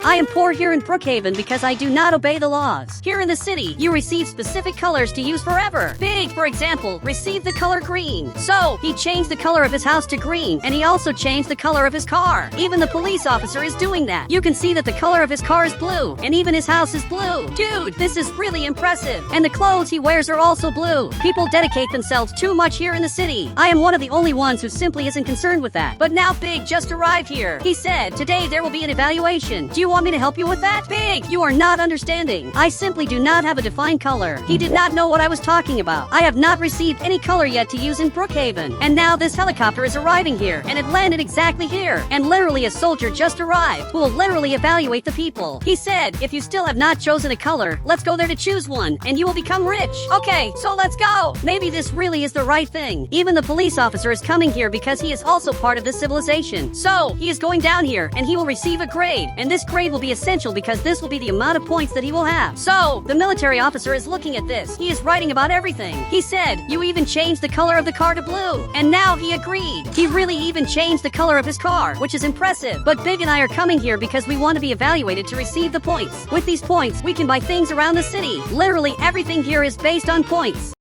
I am poor here in Brookhaven because I do not obey the laws. Here in the city, you receive specific colors to use forever. Big, for example, received the color green. So, he changed the color of his house to green, and he also changed the color of his car. Even the police officer is doing that. You can see that the color of his car is blue, and even his house is blue. Dude, this is really impressive. And the clothes he wears are also blue. People dedicate themselves too much here in the city. I am one of the only ones who simply isn't concerned with that. But now Big just arrived here. He said, today there will be an evaluation. Do you want me to help you with that? Big, you are not understanding. I simply do not have a defined color. He did not know what I was talking about. I have not received any color yet to use in Brookhaven. And now this helicopter is arriving here, and it landed exactly here. And literally a soldier just arrived, who will literally evaluate the people. He said, if you still have not chosen a color, let's go there to choose one, and you will become rich. Okay, so let's go. Maybe this really is the right thing. Even the police officer is coming here because he is also part of this civilization. So, he is going down here, and he will receive a grade. And this grade will be essential because this will be the amount of points that he will have. So, the military officer is looking at this. He is writing about everything. He said, you even changed the color of the car to blue. And now he agreed. He really even changed the color of his car, which is impressive. But Big and I are coming here because we want to be evaluated to receive the points. With these points, we can buy things around the city. Literally everything here is based on points.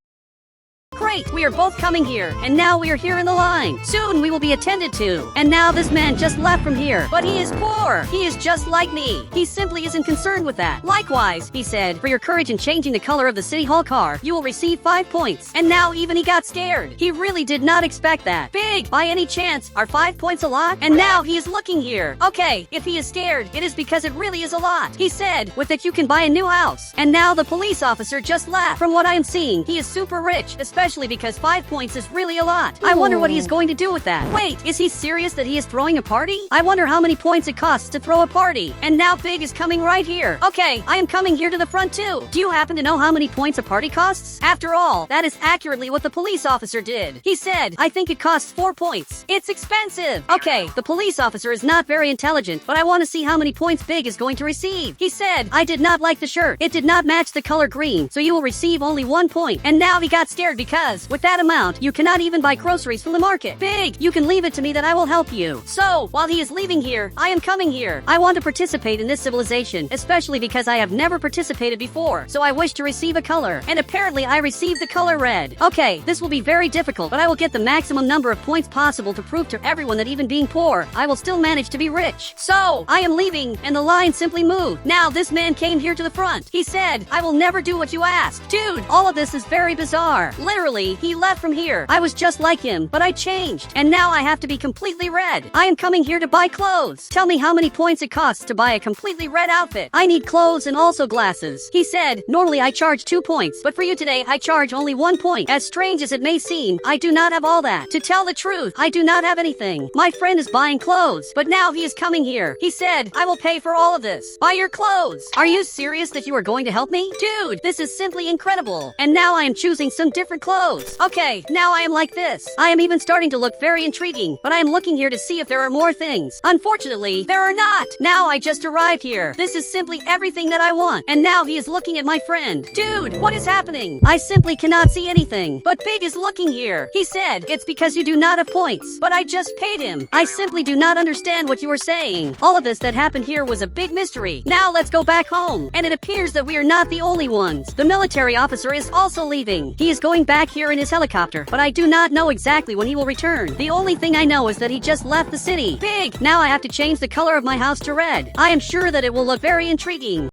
Great, we are both coming here, and now we are here in the line. Soon we will be attended to. And now this man just left from here, but he is poor. He is just like me. He simply isn't concerned with that. Likewise, he said, for your courage in changing the color of the city hall car, you will receive 5 points. And now even he got scared. He really did not expect that. Big, by any chance, are 5 points a lot? And now he is looking here. Okay, if he is scared, it is because it really is a lot. He said, with it you can buy a new house. And now the police officer just left. From what I am seeing, he is super rich, especially because 5 points is really a lot. I wonder what he is going to do with that. Wait, is he serious that he is throwing a party? I wonder how many points it costs to throw a party. And now Big is coming right here. Okay, I am coming here to the front too. Do you happen to know how many points a party costs? After all, that is accurately what the police officer did. He said, I think it costs 4 points. It's expensive. Okay, the police officer is not very intelligent, but I want to see how many points Big is going to receive. He said, I did not like the shirt. It did not match the color green, so you will receive only 1 point. And now he got scared because with that amount, you cannot even buy groceries from the market. Big, you can leave it to me that I will help you. So, while he is leaving here, I am coming here. I want to participate in this civilization, especially because I have never participated before, so I wish to receive a color. And apparently I received the color red. Okay, this will be very difficult, but I will get the maximum number of points possible to prove to everyone that even being poor, I will still manage to be rich. So, I am leaving, and the line simply moved. Now this man came here to the front. He said, I will never do what you asked. Dude, all of this is very bizarre. Literally, he left from here. I was just like him, but I changed, and now I have to be completely red. I am coming here to buy clothes. Tell me how many points it costs to buy a completely red outfit. I need clothes and also glasses. He said, normally I charge 2 points, but for you today I charge only 1 point. As strange as it may seem, I do not have all that. To tell the truth, I do not have anything. My friend is buying clothes, but now he is coming here. He said, I will pay for all of this. Buy your clothes. Are you serious that you are going to help me? Dude, this is simply incredible. And now I am choosing some different clothes. Okay, now I am like this. I am even starting to look very intriguing, but I am looking here to see if there are more things. Unfortunately, there are not. Now I just arrived here. This is simply everything that I want. And now he is looking at my friend. Dude, what is happening? I simply cannot see anything. But Big is looking here. He said, it's because you do not have points. But I just paid him. I simply do not understand what you are saying. All of this that happened here was a big mystery. Now let's go back home. And it appears that we are not the only ones. The military officer is also leaving. He is going back here in his helicopter, but I do not know exactly when he will return. The only thing I know is that he just left the city. Big! Now I have to change the color of my house to red. I am sure that it will look very intriguing.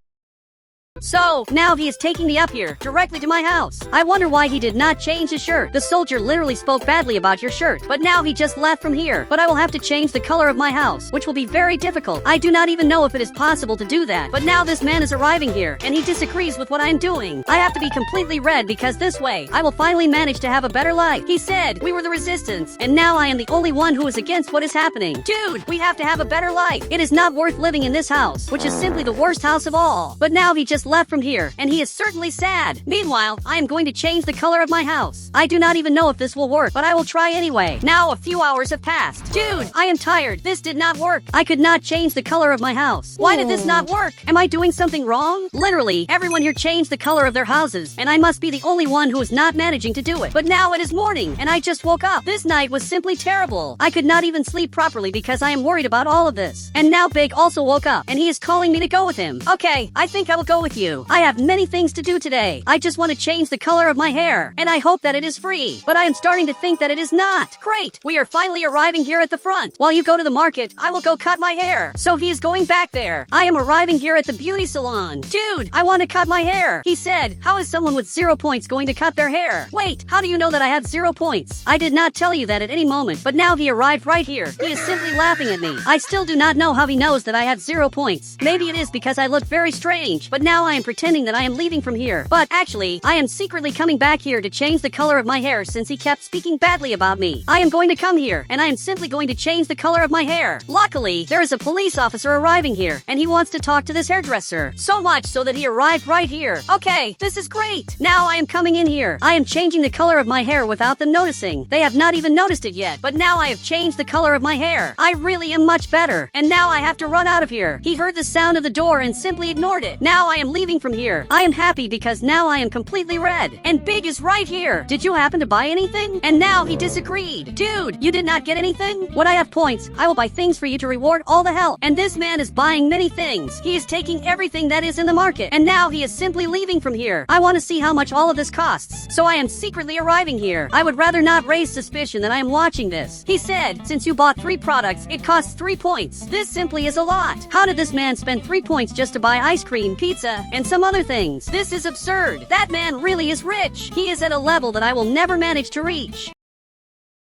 So, now he is taking me up here, directly to my house. I wonder why he did not change his shirt. The soldier literally spoke badly about your shirt, but now he just left from here. But I will have to change the color of my house, which will be very difficult. I do not even know if it is possible to do that. But now this man is arriving here, and he disagrees with what I am doing. I have to be completely red because this way, I will finally manage to have a better life. He said, we were the resistance, and now I am the only one who is against what is happening. Dude, we have to have a better life. It is not worth living in this house, which is simply the worst house of all. But now he just just left from here, and he is certainly sad. Meanwhile, I am going to change the color of my house. I do not even know if this will work, but I will try anyway. Now a few hours have passed. Dude, I am tired. This did not work. I could not change the color of my house. Why did this not work? Am I doing something wrong? Literally, everyone here changed the color of their houses, and I must be the only one who is not managing to do it. But now it is morning, and I just woke up. This night was simply terrible. I could not even sleep properly because I am worried about all of this. And now Big also woke up, and he is calling me to go with him. Okay, I think I will go with you. I have many things to do today. I just want to change the color of my hair, and I hope that it is free. But I am starting to think that it is not. Great, we are finally arriving here at the front. While you go to the market, I will go cut my hair. So he is going back there. I am arriving here at the beauty salon. Dude, I want to cut my hair. He said, how is someone with 0 points going to cut their hair? Wait, how do you know that I have 0 points? I did not tell you that at any moment, but now he arrived right here. He is simply laughing at me. I still do not know how he knows that I have 0 points. Maybe it is because I look very strange, but now I am pretending that I am leaving from here. But actually, I am secretly coming back here to change the color of my hair since he kept speaking badly about me. I am going to come here, and I am simply going to change the color of my hair. Luckily, there is a police officer arriving here, and he wants to talk to this hairdresser. So much so that he arrived right here. Okay, this is great. Now I am coming in here. I am changing the color of my hair without them noticing. They have not even noticed it yet, but now I have changed the color of my hair. I really am much better, and now I have to run out of here. He heard the sound of the door and simply ignored it. Now I am leaving from here. I am happy because now I am completely red, and Big is right here. Did you happen to buy anything? And now he disagreed. Dude, you did not get anything? When I have points, I will buy things for you to reward all the help. And this man is buying many things. He is taking everything that is in the market, and now he is simply leaving from here. I want to see how much all of this costs, so I am secretly arriving here. I would rather not raise suspicion that I am watching this. He said, since you bought 3 products, it costs 3 points. This simply is a lot. How did this man spend 3 points just to buy ice cream, pizza, and some other things? This is absurd. That man really is rich. He is at a level that I will never manage to reach.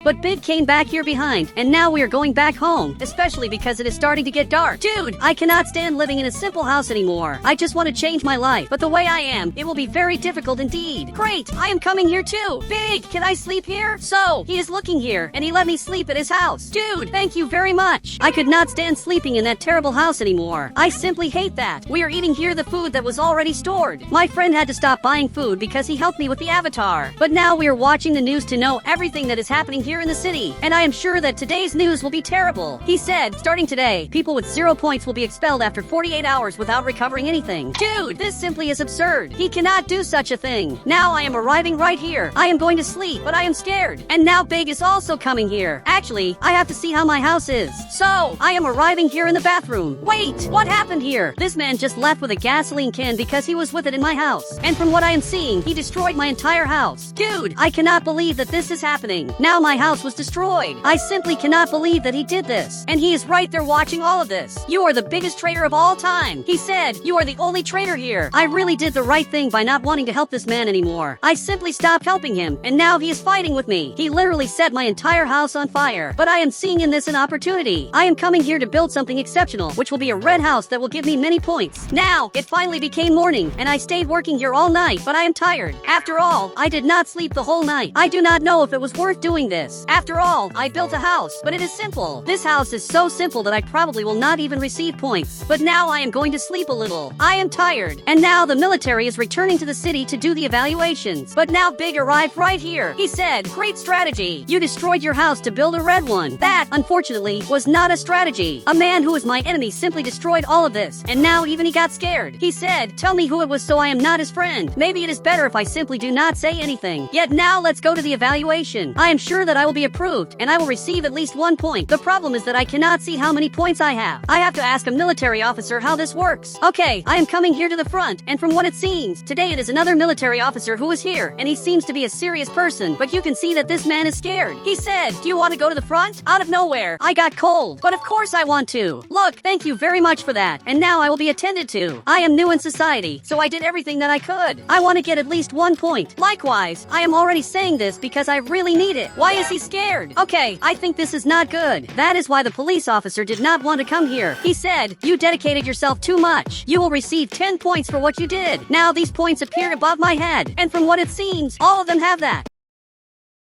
But Big came back here behind, and now we are going back home, especially because it is starting to get dark. Dude, I cannot stand living in a simple house anymore. I just want to change my life, but the way I am, it will be very difficult indeed. Great, I am coming here too. Big, can I sleep here? So, he is looking here, and he let me sleep at his house. Dude, thank you very much. I could not stand sleeping in that terrible house anymore. I simply hate that. We are eating here the food that was already stored. My friend had to stop buying food because he helped me with the avatar. But now we are watching the news to know everything that is happening here in the city, and I am sure that today's news will be terrible. He said, starting today, people with 0 points will be expelled after 48 hours without recovering anything. Dude, this simply is absurd. He cannot do such a thing. Now I am arriving right here. I am going to sleep, but I am scared. And now Big is also coming here. Actually, I have to see how my house is. So, I am arriving here in the bathroom. Wait, what happened here? This man just left with a gasoline can because he was with it in my house. And from what I am seeing, he destroyed my entire house. Dude, I cannot believe that this is happening. Now my house was destroyed. I simply cannot believe that he did this. And he is right there watching all of this. You are the biggest traitor of all time. He said, you are the only traitor here. I really did the right thing by not wanting to help this man anymore. I simply stopped helping him, and now he is fighting with me. He literally set my entire house on fire. But I am seeing in this an opportunity. I am coming here to build something exceptional, which will be a red house that will give me many points. Now, it finally became morning, and I stayed working here all night, but I am tired. After all, I did not sleep the whole night. I do not know if it was worth doing this. After all, I built a house, but it is simple. This house is so simple that I probably will not even receive points. But now I am going to sleep a little. I am tired. And now the military is returning to the city to do the evaluations. But now Big arrived right here. He said, great strategy. You destroyed your house to build a red one. That, unfortunately, was not a strategy. A man who is my enemy simply destroyed all of this. And now even he got scared. He said, tell me who it was so I am not his friend. Maybe it is better if I simply do not say anything. Yet now let's go to the evaluation. I am sure that I will be approved, and I will receive at least 1 point. The problem is that I cannot see how many points I have. I have to ask a military officer how this works. Okay, I am coming here to the front, and from what it seems, today it is another military officer who is here, and he seems to be a serious person, but you can see that this man is scared. He said, do you want to go to the front? Out of nowhere, I got cold, but of course I want to. Look, thank you very much for that, and now I will be attended to. I am new in society, so I did everything that I could. I want to get at least 1 point. Likewise, I am already saying this because I really need it. Why is he scared? Okay, I think this is not good. That is why the police officer did not want to come here. He said, you dedicated yourself too much. You will receive 10 points for what you did. Now these points appear above my head, and from what it seems, all of them have that.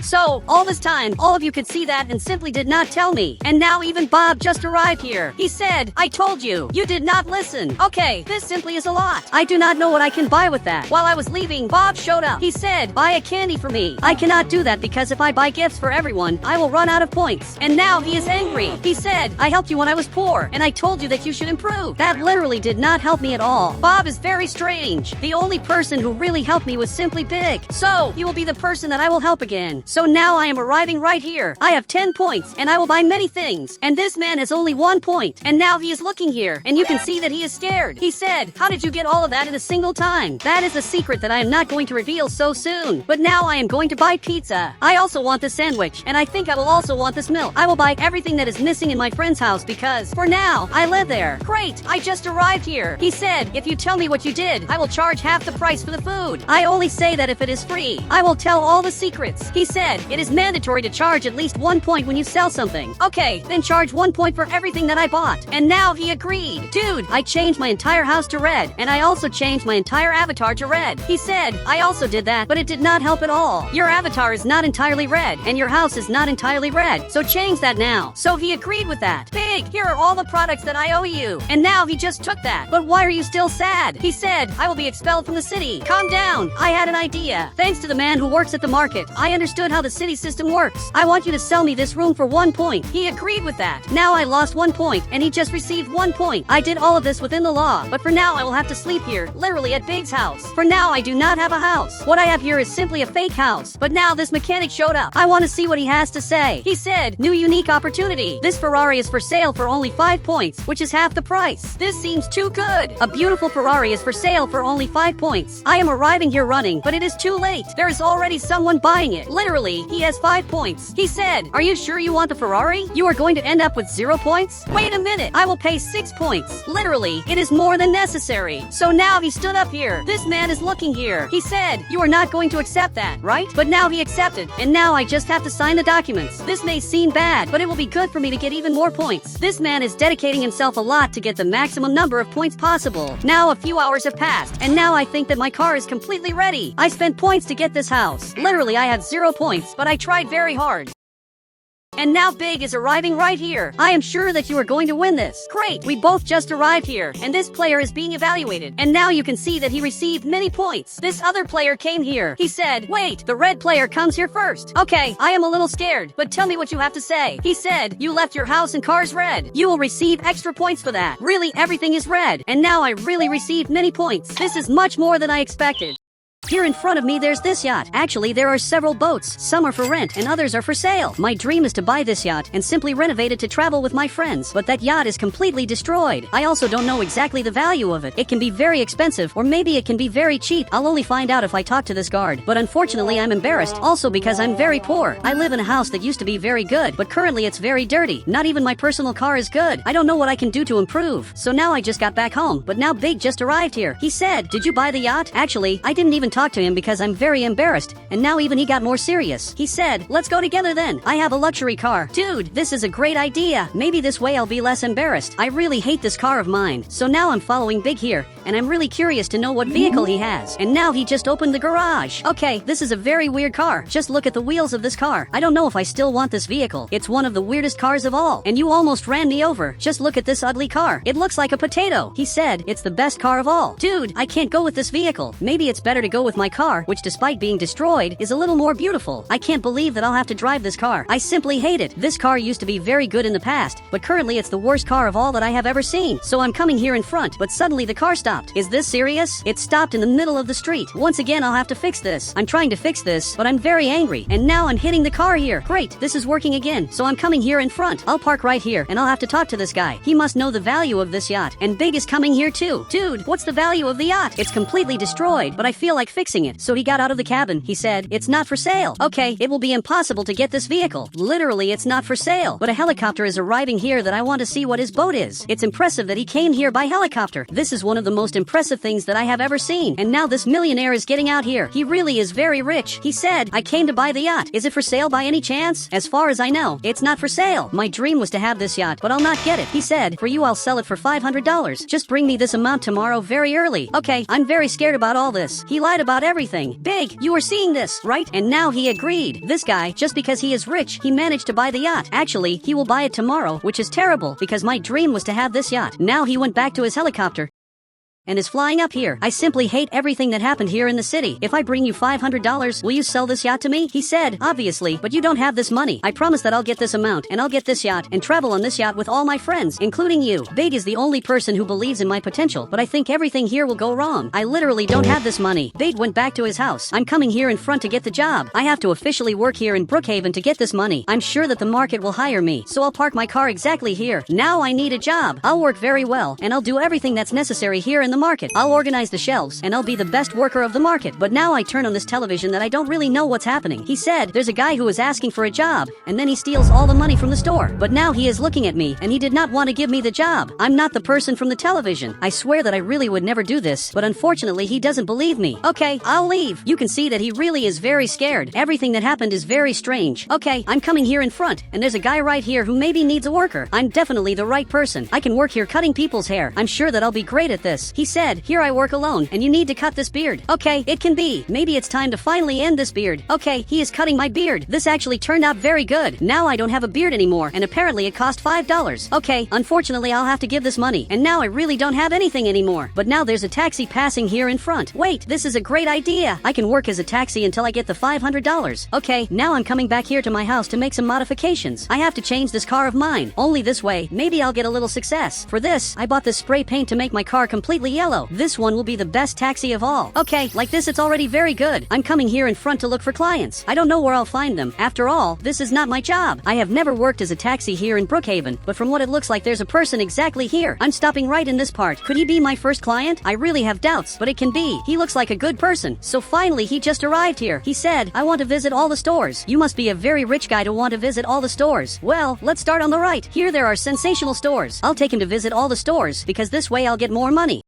So, all this time, all of you could see that and simply did not tell me. And now even Bob just arrived here. He said, I told you. You did not listen. Okay, this simply is a lot. I do not know what I can buy with that. While I was leaving, Bob showed up. He said, buy a candy for me. I cannot do that because if I buy gifts for everyone, I will run out of points. And now he is angry. He said, I helped you when I was poor, and I told you that you should improve. That literally did not help me at all. Bob is very strange. The only person who really helped me was simply Big. So, he will be the person that I will help again. So now I am arriving right here. I have 10 points, and I will buy many things. And this man has only 1 point. And now he is looking here, and you can see that he is scared. He said, how did you get all of that in a single time? That is a secret that I am not going to reveal so soon. But now I am going to buy pizza. I also want this sandwich, and I think I will also want this milk. I will buy everything that is missing in my friend's house because, for now, I live there. Great, I just arrived here. He said, if you tell me what you did, I will charge half the price for the food. I only say that if it is free. I will tell all the secrets. He said, it is mandatory to charge at least 1 point when you sell something. Okay, then charge 1 point for everything that I bought. And now he agreed. Dude, I changed my entire house to red, and I also changed my entire avatar to red. He said, I also did that, but it did not help at all. Your avatar is not entirely red, and your house is not entirely red, so change that now. So he agreed with that. Big, here are all the products that I owe you. And now he just took that. But why are you still sad? He said, I will be expelled from the city. Calm down. I had an idea. Thanks to the man who works at the market, I understood how the city system works. I want you to sell me this room for 1 point. He agreed with that. Now I lost 1 point, and he just received 1 point. I did all of this within the law, but for now I will have to sleep here, literally at Big's house. For now I do not have a house. What I have here is simply a fake house. But now this mechanic showed up. I want to see what he has to say. He said, new unique opportunity. This Ferrari is for sale for only 5 points, which is half the price. This seems too good. A beautiful Ferrari is for sale for only 5 points. I am arriving here running, but it is too late. There is already someone buying it. Literally, he has 5 points. He said, are you sure you want the Ferrari? You are going to end up with 0 points? Wait a minute. I will pay 6 points. Literally, it is more than necessary. So now he stood up here. This man is looking here. He said, you are not going to accept that, right? But now he accepted, and now I just have to sign the documents. This may seem bad, but it will be good for me to get even more points. This man is dedicating himself a lot to get the maximum number of points possible. Now a few hours have passed, and now I think that my car is completely ready. I spent points to get this house. Literally, I had 0 points, but I tried very hard. And now Big is arriving right here. I am sure that you are going to win this. Great, we both just arrived here, and this player is being evaluated. And now you can see that he received many points. This other player came here. He said, wait, the red player comes here first. Okay, I am a little scared, but tell me what you have to say. He said, you left your house and cars red. You will receive extra points for that. Really, everything is red. And now I really received many points. This is much more than I expected. Here in front of me there's this yacht. Actually, there are several boats. Some are for rent and others are for sale. My dream is to buy this yacht and simply renovate it to travel with my friends. But that yacht is completely destroyed. I also don't know exactly the value of it. It can be very expensive or maybe it can be very cheap. I'll only find out if I talk to this guard. But unfortunately, I'm embarrassed. Also because I'm very poor. I live in a house that used to be very good, but currently it's very dirty. Not even my personal car is good. I don't know what I can do to improve. So now I just got back home. But now Big just arrived here. He said, did you buy the yacht? Actually, I didn't even talk to him because I'm very embarrassed, and now even he got more serious. He said, let's go together then. I have a luxury car. Dude, this is a great idea. Maybe this way I'll be less embarrassed. I really hate this car of mine. So now I'm following Big here, and I'm really curious to know what vehicle he has. And now he just opened the garage. Okay, this is a very weird car. Just look at the wheels of this car. I don't know if I still want this vehicle. It's one of the weirdest cars of all. And you almost ran me over. Just look at this ugly car. It looks like a potato. He said, it's the best car of all. Dude, I can't go with this vehicle. Maybe it's better to go with my car, which despite being destroyed, is a little more beautiful. I can't believe that I'll have to drive this car. I simply hate it. This car used to be very good in the past, but currently it's the worst car of all that I have ever seen. So I'm coming here in front, but suddenly the car stopped. Is this serious? It stopped in the middle of the street. Once again, I'll have to fix this. I'm trying to fix this, but I'm very angry. And now I'm hitting the car here. Great, this is working again. So I'm coming here in front. I'll park right here, and I'll have to talk to this guy. He must know the value of this yacht. And Big is coming here too. Dude, what's the value of the yacht? It's completely destroyed, but I feel like fixing it. So he got out of the cabin. He said, it's not for sale. Okay, it will be impossible to get this vehicle. Literally, it's not for sale. But a helicopter is arriving here that I want to see what his boat is. It's impressive that he came here by helicopter. This is one of the most impressive things that I have ever seen. And now this millionaire is getting out here. He really is very rich. He said, I came to buy the yacht. Is it for sale by any chance? As far as I know, it's not for sale. My dream was to have this yacht, but I'll not get it. He said, for you I'll sell it for $500. Just bring me this amount tomorrow very early. Okay, I'm very scared about all this. He lied about about everything. Big, you are seeing this, right? And now he agreed. This guy, just because he is rich, he managed to buy the yacht. Actually, he will buy it tomorrow, which is terrible because my dream was to have this yacht. Now he went back to his helicopter and is flying up here. I simply hate everything that happened here in the city. If I bring you $500, will you sell this yacht to me? He said, obviously, but you don't have this money. I promise that I'll get this amount, and I'll get this yacht, and travel on this yacht with all my friends, including you. Big is the only person who believes in my potential, but I think everything here will go wrong. I literally don't have this money. Big went back to his house. I'm coming here in front to get the job. I have to officially work here in Brookhaven to get this money. I'm sure that the market will hire me, so I'll park my car exactly here. Now I need a job. I'll work very well, and I'll do everything that's necessary here in the market. I'll organize the shelves, and I'll be the best worker of the market. But now I turn on this television that I don't really know what's happening. He said, there's a guy who is asking for a job, and then he steals all the money from the store. But now he is looking at me, and he did not want to give me the job. I'm not the person from the television. I swear that I really would never do this, but unfortunately he doesn't believe me. Okay, I'll leave. You can see that he really is very scared. Everything that happened is very strange. Okay, I'm coming here in front, and there's a guy right here who maybe needs a worker. I'm definitely the right person. I can work here cutting people's hair. I'm sure that I'll be great at this. He said, here I work alone, and you need to cut this beard. Okay, it can be. Maybe it's time to finally end this beard. Okay, he is cutting my beard. This actually turned out very good. Now I don't have a beard anymore, and apparently it cost $5. Okay, unfortunately I'll have to give this money, and now I really don't have anything anymore. But now there's a taxi passing here in front. Wait, this is a great idea. I can work as a taxi until I get the $500. Okay, now I'm coming back here to my house to make some modifications. I have to change this car of mine. Only this way, maybe I'll get a little success. For this, I bought this spray paint to make my car completely yellow. This one will be the best taxi of all. Okay, like this it's already very good. I'm coming here in front to look for clients. I don't know where I'll find them. After all, this is not my job. I have never worked as a taxi here in Brookhaven, but from what it looks like there's a person exactly here. I'm stopping right in this part. Could he be my first client? I really have doubts, but it can be. He looks like a good person. So finally he just arrived here. He said, I want to visit all the stores. You must be a very rich guy to want to visit all the stores. Well, let's start on the right. Here there are sensational stores. I'll take him to visit all the stores because this way I'll get more money.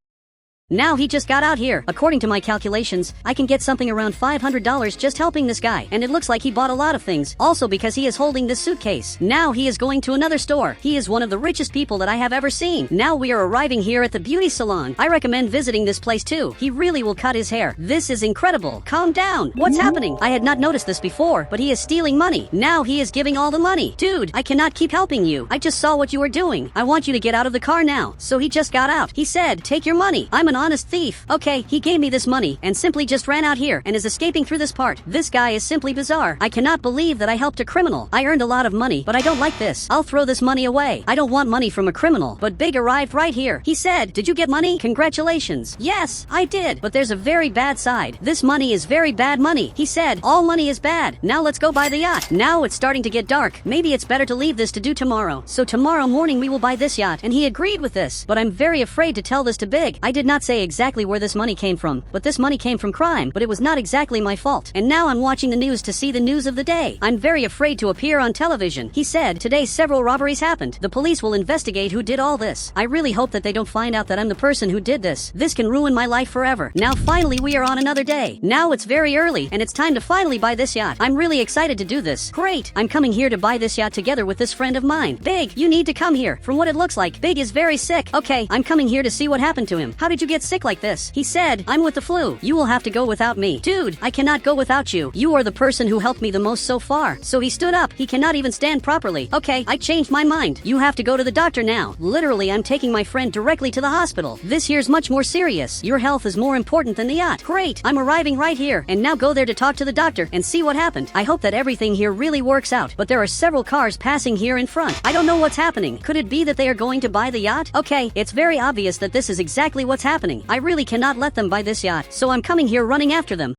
Now he just got out here. According to my calculations, I can get something around $500 just helping this guy. And it looks like he bought a lot of things. Also because he is holding this suitcase. Now he is going to another store. He is one of the richest people that I have ever seen. Now we are arriving here at the beauty salon. I recommend visiting this place too. He really will cut his hair. This is incredible. Calm down. What's happening? I had not noticed this before, but he is stealing money. Now he is giving all the money. Dude, I cannot keep helping you. I just saw what you were doing. I want you to get out of the car now. So he just got out. He said, take your money. I'm an honest thief. Okay, he gave me this money and simply just ran out here and is escaping through this part. This guy is simply bizarre. I cannot believe that I helped a criminal. I earned a lot of money, but I don't like this. I'll throw this money away. I don't want money from a criminal. But Big arrived right here. He said, did you get money? Congratulations. Yes, I did. But there's a very bad side. This money is very bad money. He said, all money is bad. Now let's go buy the yacht. Now it's starting to get dark. Maybe it's better to leave this to do tomorrow. So tomorrow morning we will buy this yacht. And he agreed with this. But I'm very afraid to tell this to Big. I did not say exactly where this money came from, but this money came from crime, but it was not exactly my fault. And now I'm watching the news to see the news of the day. I'm very afraid to appear on television. He said, today several robberies happened. The police will investigate who did all this. I really hope that they don't find out that I'm the person who did this. This can ruin my life forever. Now finally we are on another day. Now it's very early, and it's time to finally buy this yacht. I'm really excited to do this. Great! I'm coming here to buy this yacht together with this friend of mine. Big, you need to come here. From what it looks like, Big is very sick. Okay, I'm coming here to see what happened to him. How did you get sick like this? He said, I'm with the flu. You will have to go without me. Dude, I cannot go without you. You are the person who helped me the most so far. So he stood up. He cannot even stand properly. Okay, I changed my mind. You have to go to the doctor now. Literally, I'm taking my friend directly to the hospital. This here's much more serious. Your health is more important than the yacht. Great, I'm arriving right here. And now go there to talk to the doctor and see what happened. I hope that everything here really works out. But there are several cars passing here in front. I don't know what's happening. Could it be that they are going to buy the yacht? Okay, it's very obvious that this is exactly what's happening. I really cannot let them buy this yacht, so I'm coming here running after them.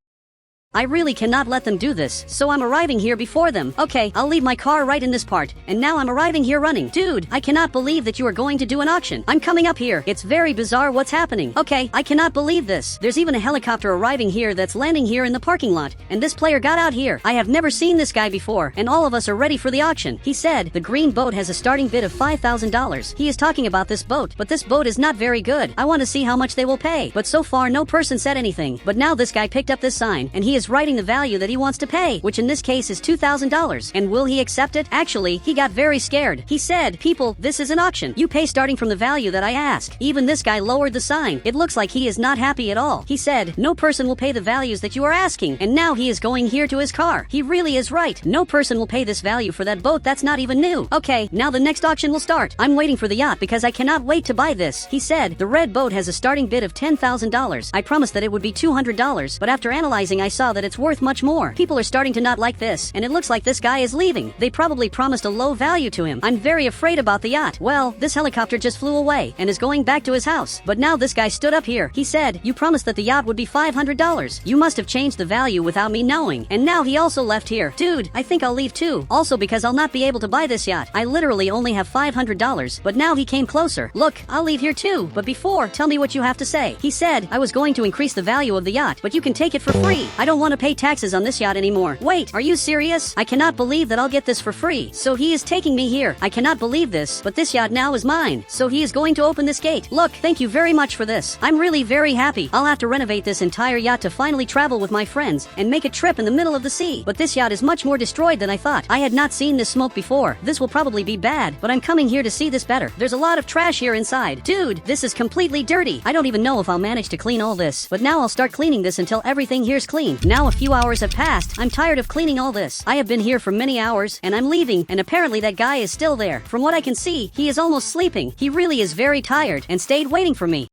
I really cannot let them do this, so I'm arriving here before them. Okay, I'll leave my car right in this part, and now I'm arriving here running. Dude, I cannot believe that you are going to do an auction. I'm coming up here. It's very bizarre what's happening. Okay, I cannot believe this. There's even a helicopter arriving here that's landing here in the parking lot, and this player got out here. I have never seen this guy before, and all of us are ready for the auction. He said, the green boat has a starting bid of $5,000. He is talking about this boat, but this boat is not very good. I want to see how much they will pay, but so far no person said anything. But now this guy picked up this sign, and he is is writing the value that he wants to pay, which in this case is $2,000. And will he accept it? Actually, he got very scared. He said, "People, this is an auction. You pay starting from the value that I ask." Even this guy lowered the sign. It looks like he is not happy at all. He said, "No person will pay the values that you are asking." And now he is going here to his car. He really is right. No person will pay this value for that boat that's not even new. Okay, now the next auction will start. I'm waiting for the yacht because I cannot wait to buy this. He said, "The red boat has a starting bid of $10,000. I promised that it would be $200, but after analyzing I saw that it's worth much more. People are starting to not like this, and it looks like this guy is leaving. They probably promised a low value to him. I'm very afraid about the yacht." Well, this helicopter just flew away and is going back to his house. But now this guy stood up here. He said, "You promised that the yacht would be $500. You must have changed the value without me knowing." And now he also left here. Dude, I think I'll leave too. Also because I'll not be able to buy this yacht. I literally only have $500, but now he came closer. Look, I'll leave here too. But before, tell me what you have to say. He said, "I was going to increase the value of the yacht, but you can take it for free. I don't want to pay taxes on this yacht anymore." Wait, are you serious? I cannot believe that I'll get this for free. So he is taking me here. I cannot believe this, but this yacht now is mine. So he is going to open this gate. Look, thank you very much for this. I'm really very happy. I'll have to renovate this entire yacht to finally travel with my friends and make a trip in the middle of the sea. But this yacht is much more destroyed than I thought. I had not seen this smoke before. This will probably be bad, but I'm coming here to see this better. There's a lot of trash here inside. Dude, this is completely dirty. I don't even know if I'll manage to clean all this, but now I'll start cleaning this until everything here's clean. Now a few hours have passed. I'm tired of cleaning all this. I have been here for many hours, and I'm leaving, and apparently that guy is still there. From what I can see, he is almost sleeping. He really is very tired and stayed waiting for me.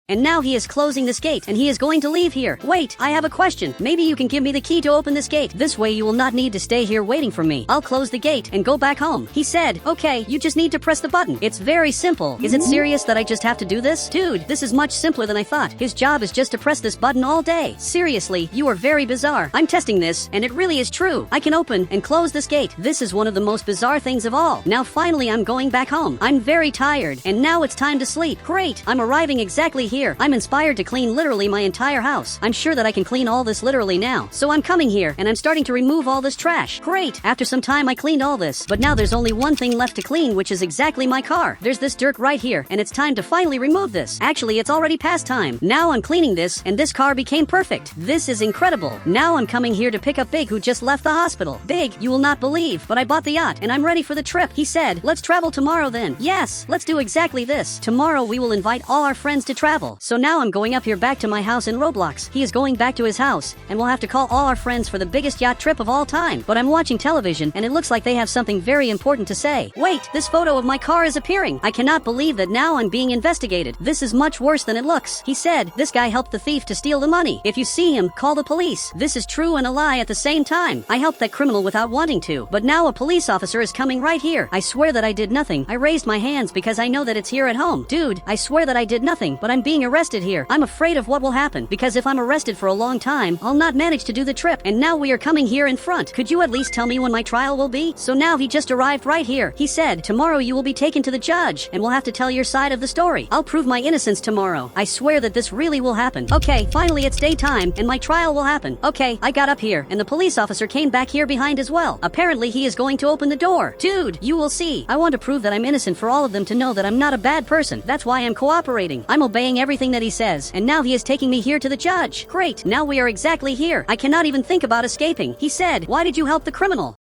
And now he is closing this gate, and he is going to leave here. Wait, I have a question. Maybe you can give me the key to open this gate. This way you will not need to stay here waiting for me. I'll close the gate and go back home. He said, "Okay, you just need to press the button. It's very simple." Is it serious that I just have to do this? Dude, this is much simpler than I thought. His job is just to press this button all day. Seriously, you are very bizarre. I'm testing this, and it really is true. I can open and close this gate. This is one of the most bizarre things of all. Now finally I'm going back home. I'm very tired, and now it's time to sleep. Great, I'm arriving exactly here. I'm inspired to clean literally my entire house. I'm sure that I can clean all this literally now. So I'm coming here, and I'm starting to remove all this trash. Great! After some time I cleaned all this, but now there's only one thing left to clean, which is exactly my car. There's this dirt right here, and it's time to finally remove this. Actually, it's already past time. Now I'm cleaning this, and this car became perfect. This is incredible. Now I'm coming here to pick up Big, who just left the hospital. Big, you will not believe, but I bought the yacht, and I'm ready for the trip. He said, "Let's travel tomorrow then." Yes, let's do exactly this. Tomorrow we will invite all our friends to travel. So now I'm going up here back to my house in Roblox. He is going back to his house, and we'll have to call all our friends for the biggest yacht trip of all time. But I'm watching television, and it looks like they have something very important to say. Wait, this photo of my car is appearing. I cannot believe that now I'm being investigated. This is much worse than it looks. He said, "This guy helped the thief to steal the money. If you see him, call the police." This is true and a lie at the same time. I helped that criminal without wanting to, but now a police officer is coming right here. I swear that I did nothing. I raised my hands because I know that it's here at home. Dude, I swear that I did nothing, but I'm being arrested here. I'm afraid of what will happen, because if I'm arrested for a long time, I'll not manage to do the trip. And now we are coming here in front. Could you at least tell me when my trial will be? So now he just arrived right here. He said, "Tomorrow you will be taken to the judge, and we'll have to tell your side of the story. I'll prove my innocence tomorrow. I swear that this really will happen." Okay, finally it's daytime, and my trial will happen. Okay, I got up here, and the police officer came back here behind as well. Apparently he is going to open the door. Dude, you will see. I want to prove that I'm innocent for all of them to know that I'm not a bad person. That's why I'm cooperating. I'm obeying everything that he says, and now he is taking me here to the judge. Great, now we are exactly here. I cannot even think about escaping. He said, "Why did you help the criminal?"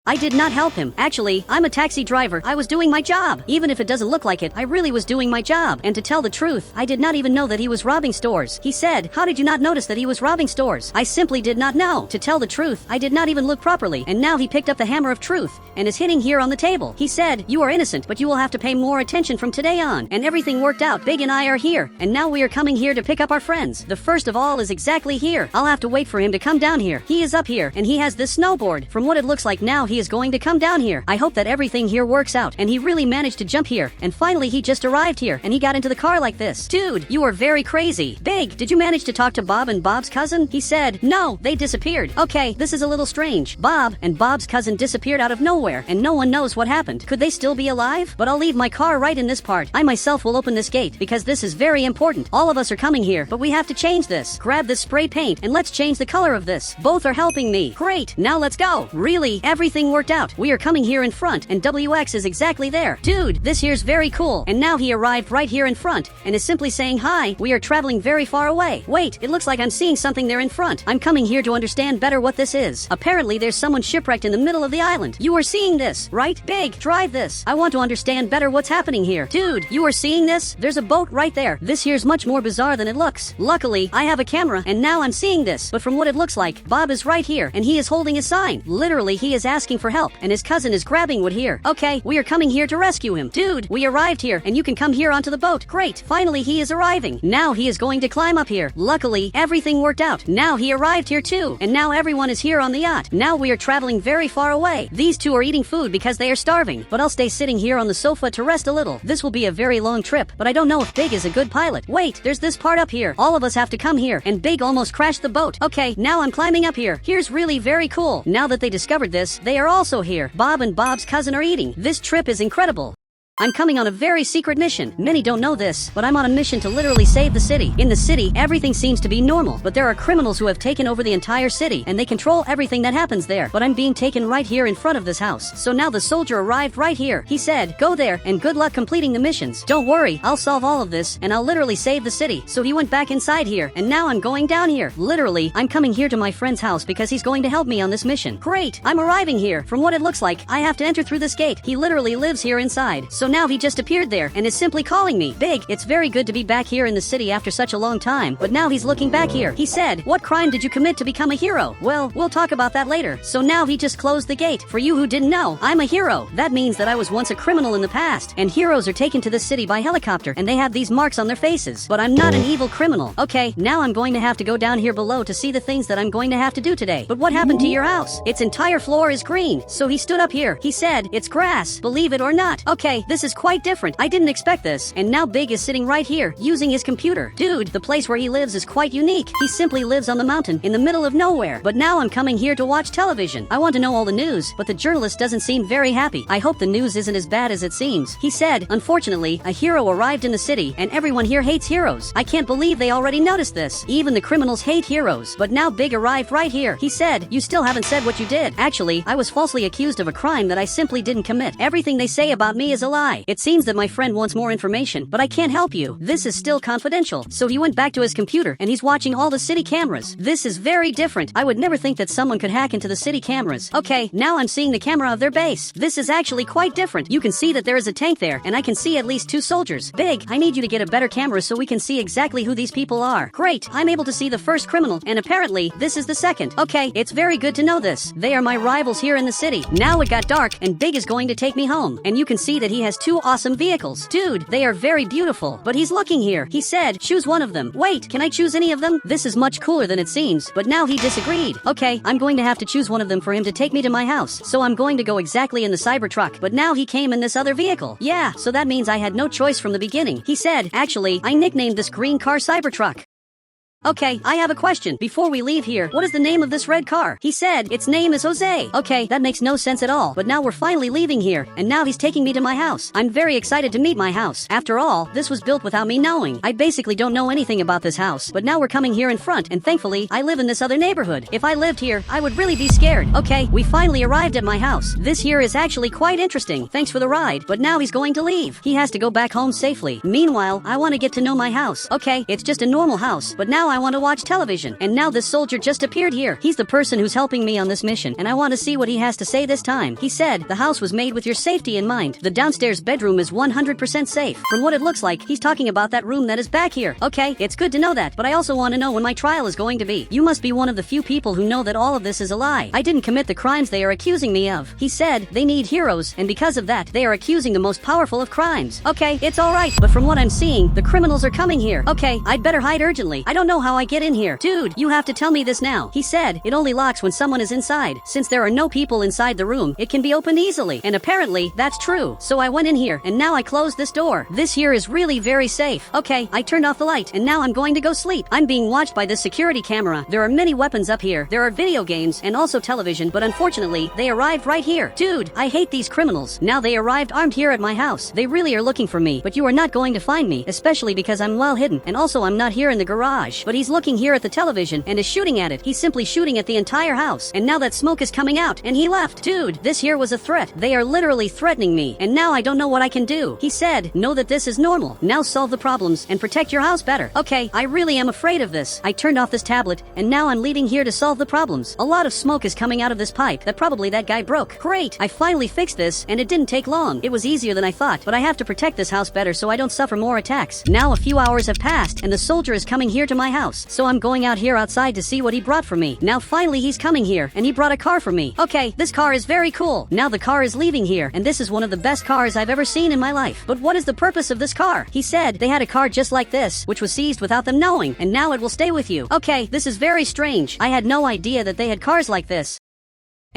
I did not help him. Actually, I'm a taxi driver. I was doing my job. Even if it doesn't look like it, I really was doing my job. And to tell the truth, I did not even know that he was robbing stores. He said, "How did you not notice that he was robbing stores?" I simply did not know. To tell the truth, I did not even look properly. And now he picked up the hammer of truth and is hitting here on the table. He said, "You are innocent, but you will have to pay more attention from today on." And everything worked out. Big and I are here. And now we are coming here to pick up our friends. The first of all is exactly here. I'll have to wait for him to come down here. He is up here, and he has this snowboard. From what it looks like now, he is going to come down here. I hope that everything here works out, and he really managed to jump here, and finally he just arrived here, and he got into the car like this. Dude, you are very crazy. Big, did you manage to talk to Bob and Bob's cousin? He said, "No, they disappeared." Okay, this is a little strange. Bob and Bob's cousin disappeared out of nowhere, and no one knows what happened. Could they still be alive? But I'll leave my car right in this part. I myself will open this gate, because this is very important. All of us are coming here, but we have to change this. Grab this spray paint, and let's change the color of this. Both are helping me. Great, now let's go. Really, everything everything worked out. We are coming here in front, and WX is exactly there. Dude, this here's very cool. And now he arrived right here in front, and is simply saying hi. We are traveling very far away. Wait, it looks like I'm seeing something there in front. I'm coming here to understand better what this is. Apparently there's someone shipwrecked in the middle of the island. You are seeing this, right? Big, drive this. I want to understand better what's happening here. Dude, you are seeing this? There's a boat right there. This here's much more bizarre than it looks. Luckily, I have a camera, and now I'm seeing this. But from what it looks like, Bob is right here, and he is holding a sign. Literally, he is asking for help, and his cousin is grabbing wood here. Okay, we are coming here to rescue him. Dude, we arrived here, and you can come here onto the boat. Great, finally he is arriving. Now he is going to climb up here. Luckily, everything worked out. Now he arrived here too, and now everyone is here on the yacht. Now we are traveling very far away. These two are eating food because they are starving, but I'll stay sitting here on the sofa to rest a little. This will be a very long trip, but I don't know if Big is a good pilot. Wait, there's this part up here. All of us have to come here, and Big almost crashed the boat. Okay, now I'm climbing up here. Here's really very cool. Now that they discovered this, they are also here. Bob and Bob's cousin are eating. This trip is incredible. I'm coming on a very secret mission. Many don't know this, but I'm on a mission to literally save the city. In the city, everything seems to be normal, but there are criminals who have taken over the entire city, and they control everything that happens there. But I'm being taken right here in front of this house. So now the soldier arrived right here. He said, go there, and good luck completing the missions. Don't worry, I'll solve all of this, and I'll literally save the city. So he went back inside here, and now I'm going down here. Literally, I'm coming here to my friend's house because he's going to help me on this mission. Great, I'm arriving here. From what it looks like, I have to enter through this gate. He literally lives here inside. So now he just appeared there and is simply calling me. Big, it's very good to be back here in the city after such a long time, but now he's looking back here. He said, what crime did you commit to become a hero? Well, we'll talk about that later. So now he just closed the gate. For you who didn't know, I'm a hero. That means that I was once a criminal in the past, and heroes are taken to this city by helicopter, and they have these marks on their faces. But I'm not an evil criminal. Okay, now I'm going to have to go down here below to see the things that I'm going to have to do today. But what happened to your house? Its entire floor is green. So he stood up here. He said, it's grass. Believe it or not. Okay, this is quite different. I didn't expect this. And now Big is sitting right here, using his computer. Dude, the place where he lives is quite unique. He simply lives on the mountain, in the middle of nowhere. But now I'm coming here to watch television. I want to know all the news, but the journalist doesn't seem very happy. I hope the news isn't as bad as it seems. He said, unfortunately, a hero arrived in the city, and everyone here hates heroes. I can't believe they already noticed this. Even the criminals hate heroes. But now Big arrived right here. He said, you still haven't said what you did. Actually, I was falsely accused of a crime that I simply didn't commit. Everything they say about me is a lie. It seems that my friend wants more information, but I can't help you. This is still confidential. So he went back to his computer, and he's watching all the city cameras. This is very different. I would never think that someone could hack into the city cameras. Okay, now I'm seeing the camera of their base. This is actually quite different. You can see that there is a tank there, and I can see at least 2 soldiers. Big, I need you to get a better camera so we can see exactly who these people are. Great, I'm able to see the first criminal, and apparently, this is the second. Okay, it's very good to know this. They are my rivals here in the city. Now it got dark, and Big is going to take me home. And you can see that he has 2 awesome vehicles. Dude, they are very beautiful, but he's looking here. He said, choose one of them. Wait, can I choose any of them? This is much cooler than it seems, but now he disagreed. Okay, I'm going to have to choose one of them for him to take me to my house. So I'm going to go exactly in the Cybertruck, but now he came in this other vehicle. Yeah, so that means I had no choice from the beginning. He said, actually, I nicknamed this green car Cybertruck. Okay, I have a question. Before we leave here, what is the name of this red car? He said, its name is Jose. Okay, that makes no sense at all. But now we're finally leaving here, and now he's taking me to my house. I'm very excited to meet my house. After all, this was built without me knowing. I basically don't know anything about this house. But now we're coming here in front, and thankfully, I live in this other neighborhood. If I lived here, I would really be scared. Okay, we finally arrived at my house. This here is actually quite interesting. Thanks for the ride. But now he's going to leave. He has to go back home safely. Meanwhile, I want to get to know my house. Okay, it's just a normal house, but now I want to watch television. And now this soldier just appeared here. He's the person who's helping me on this mission, and I want to see what he has to say this time. He said, the house was made with your safety in mind. The downstairs bedroom is 100% safe. From what it looks like, he's talking about that room that is back here. Okay, it's good to know that, but I also want to know when my trial is going to be. You must be one of the few people who know that all of this is a lie. I didn't commit the crimes they are accusing me of. He said, they need heroes, and because of that, they are accusing the most powerful of crimes. Okay, it's alright, but from what I'm seeing, the criminals are coming here. Okay, I'd better hide urgently. I don't know how I get in here. Dude, you have to tell me this now. He said, it only locks when someone is inside. Since there are no people inside the room, it can be opened easily. And apparently, that's true. So I went in here, and now I closed this door. This here is really very safe. Okay, I turned off the light, and now I'm going to go sleep. I'm being watched by this security camera. There are many weapons up here. There are video games, and also television, but unfortunately, they arrived right here. Dude, I hate these criminals. Now they arrived armed here at my house. They really are looking for me, but you are not going to find me, especially because I'm well hidden, and also I'm not here in the garage. but he's looking here at the television and is shooting at it. He's simply shooting at the entire house. And now that smoke is coming out, and he left. Dude, this here was a threat. They are literally threatening me, and now I don't know what I can do. He said, know that this is normal. Now solve the problems and protect your house better. Okay, I really am afraid of this. I turned off this tablet, and now I'm leaving here to solve the problems. A lot of smoke is coming out of this pipe that probably that guy broke. Great, I finally fixed this, and it didn't take long. It was easier than I thought, but I have to protect this house better so I don't suffer more attacks. Now a few hours have passed, and the soldier is coming here to my house, so I'm going out here outside to see what he brought for me. Now finally he's coming here, and he brought a car for me. Okay, this car is very cool. Now the car is leaving here, and this is one of the best cars I've ever seen in my life. But what is the purpose of this car? He said they had a car just like this, which was seized without them knowing, and now it will stay with you. Okay, this is very strange. I had no idea that they had cars like this.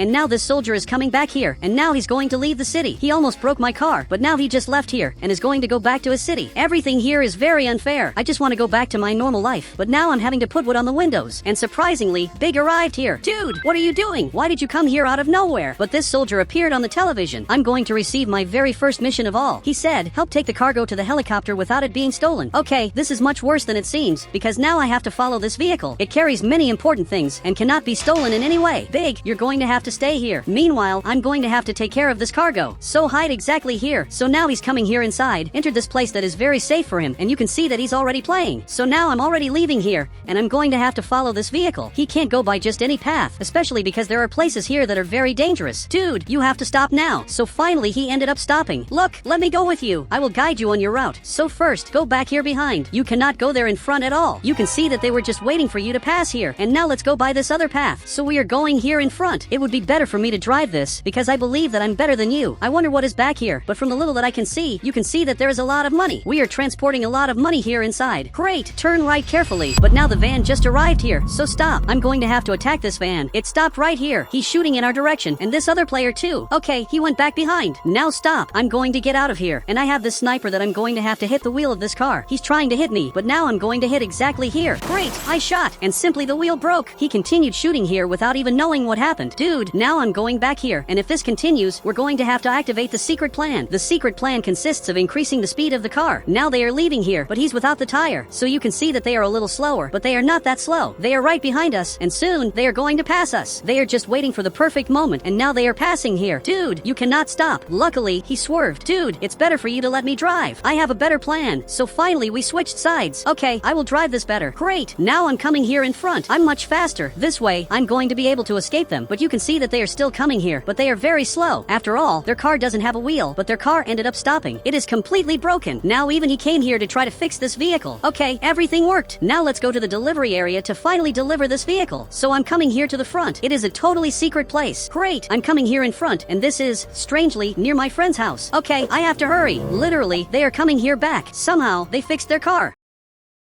And now this soldier is coming back here, and now he's going to leave the city. He almost broke my car, but now he just left here, and is going to go back to his city. Everything here is very unfair. I just want to go back to my normal life, but now I'm having to put wood on the windows. And surprisingly, Big arrived here. Dude, what are you doing? Why did you come here out of nowhere? But this soldier appeared on the television. I'm going to receive my very first mission of all. He said, help take the cargo to the helicopter without it being stolen. Okay, this is much worse than it seems, because now I have to follow this vehicle. It carries many important things, and cannot be stolen in any way. Big, you're going to have to stay here. Meanwhile, I'm going to have to take care of this cargo. So hide exactly here. So now he's coming here inside, entered this place that is very safe for him, and you can see that he's already playing. So now I'm already leaving here, and I'm going to have to follow this vehicle. He can't go by just any path, especially because there are places here that are very dangerous. Dude, you have to stop now. So finally he ended up stopping. Look, let me go with you. I will guide you on your route. So first, go back here behind. You cannot go there in front at all. You can see that they were just waiting for you to pass here. And now let's go by this other path. So we are going here in front. It would be better for me to drive this, because I believe that I'm better than you. I wonder what is back here, but from the little that I can see, you can see that there is a lot of money. We are transporting a lot of money here inside. Great, turn right carefully. But now the van just arrived here, so stop. I'm going to have to attack this van. It stopped right here. He's shooting in our direction, and this other player too. Okay, he went back behind. Now stop. I'm going to get out of here, and I have this sniper that I'm going to have to hit the wheel of this car. He's trying to hit me, but now I'm going to hit exactly here. Great, I shot, and simply the wheel broke. He continued shooting here without even knowing what happened. Dude, now I'm going back here, and if this continues, we're going to have to activate the secret plan. The secret plan consists of increasing the speed of the car. Now they are leaving here, but he's without the tire, so you can see that they are a little slower, but they are not that slow. They are right behind us, and soon they are going to pass us. They are just waiting for the perfect moment, and now they are passing here. Dude, you cannot stop. Luckily, he swerved. Dude, it's better for you to let me drive. I have a better plan. So finally, we switched sides. Okay, I will drive this better. Great, now I'm coming here in front. I'm much faster. This way, I'm going to be able to escape them, but you can see that they are still coming here, but they are very slow. After all, their car doesn't have a wheel, but their car ended up stopping. It is completely broken. Now even he came here to try to fix this vehicle. Okay, everything worked. Now let's go to the delivery area to finally deliver this vehicle. So I'm coming here to the front. It is a totally secret place. Great, I'm coming here in front, and this is, strangely, near my friend's house. Okay, I have to hurry. Literally, they are coming here back. Somehow, they fixed their car.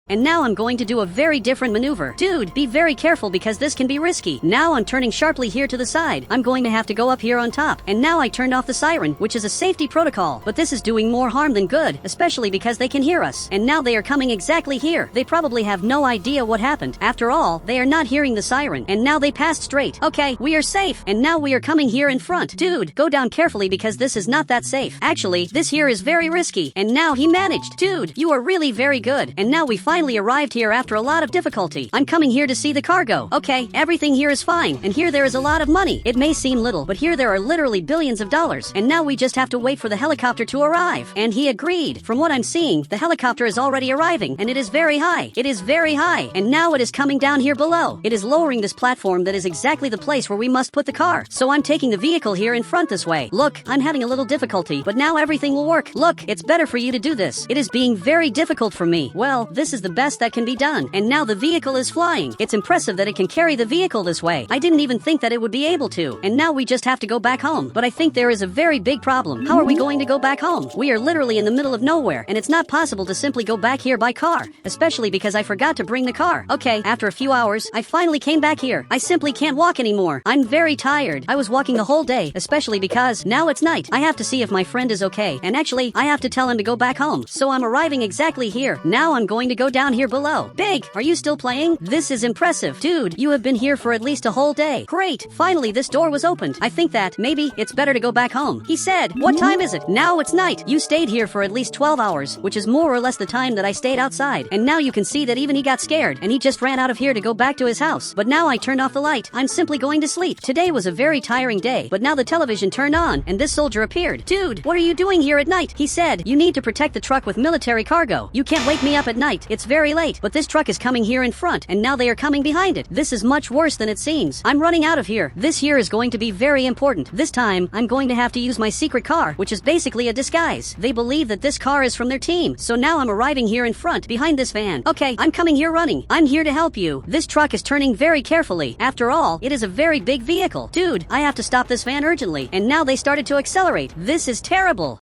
And now I'm going to do a very different maneuver. Dude, be very careful because this can be risky. Now I'm turning sharply here to the side. I'm going to have to go up here on top. And now I turned off the siren, which is a safety protocol. But this is doing more harm than good, especially because they can hear us. And now they are coming exactly here. They probably have no idea what happened. After all, they are not hearing the siren. And now they passed straight. Okay, we are safe. And now we are coming here in front. Dude, go down carefully because this is not that safe. Actually, this here is very risky. And now he managed. Dude, you are really very good. And now we finally arrived here after a lot of difficulty. I'm coming here to see the cargo. Okay, everything here is fine, and here there is a lot of money. It may seem little, but here there are literally billions of dollars, and now we just have to wait for the helicopter to arrive. And he agreed. From what I'm seeing, the helicopter is already arriving, and it is very high. It is very high, and now it is coming down here below. It is lowering this platform that is exactly the place where we must put the car. So I'm taking the vehicle here in front this way. Look, I'm having a little difficulty, but now everything will work. Look, it's better for you to do this. It is being very difficult for me. Well, this is the best that can be done. And now the vehicle is flying. It's impressive that it can carry the vehicle this way. I didn't even think that it would be able to. And now we just have to go back home. But I think there is a very big problem. How are we going to go back home? We are literally in the middle of nowhere, and it's not possible to simply go back here by car, especially because I forgot to bring the car. Okay, after a few hours, I finally came back here. I simply can't walk anymore. I'm very tired. I was walking the whole day, especially because now it's night. I have to see if my friend is okay, and actually, I have to tell him to go back home. So I'm arriving exactly here. Now I'm going to go down here below. Big, are you still playing? This is impressive. Dude, you have been here for at least a whole day. Great, finally this door was opened. I think that maybe it's better to go back home. He said, what time is it? Now it's night. You stayed here for at least 12 hours, which is more or less the time that I stayed outside. And now you can see that even he got scared and he just ran out of here to go back to his house. But now I turned off the light. I'm simply going to sleep. Today was a very tiring day, but now the television turned on and this soldier appeared. Dude, what are you doing here at night? He said, you need to protect the truck with military cargo. You can't wake me up at night. It's very late, but this truck is coming here in front and now they are coming behind it. This is much worse than it seems. I'm running out of here. This here is going to be very important. This time, I'm going to have to use my secret car, which is basically a disguise. They believe that this car is from their team, so now I'm arriving here in front behind this van. Okay, I'm coming here running. I'm here to help you. This truck is turning very carefully. After all, it is a very big vehicle. Dude, I have to stop this van urgently, and now they started to accelerate. This is terrible.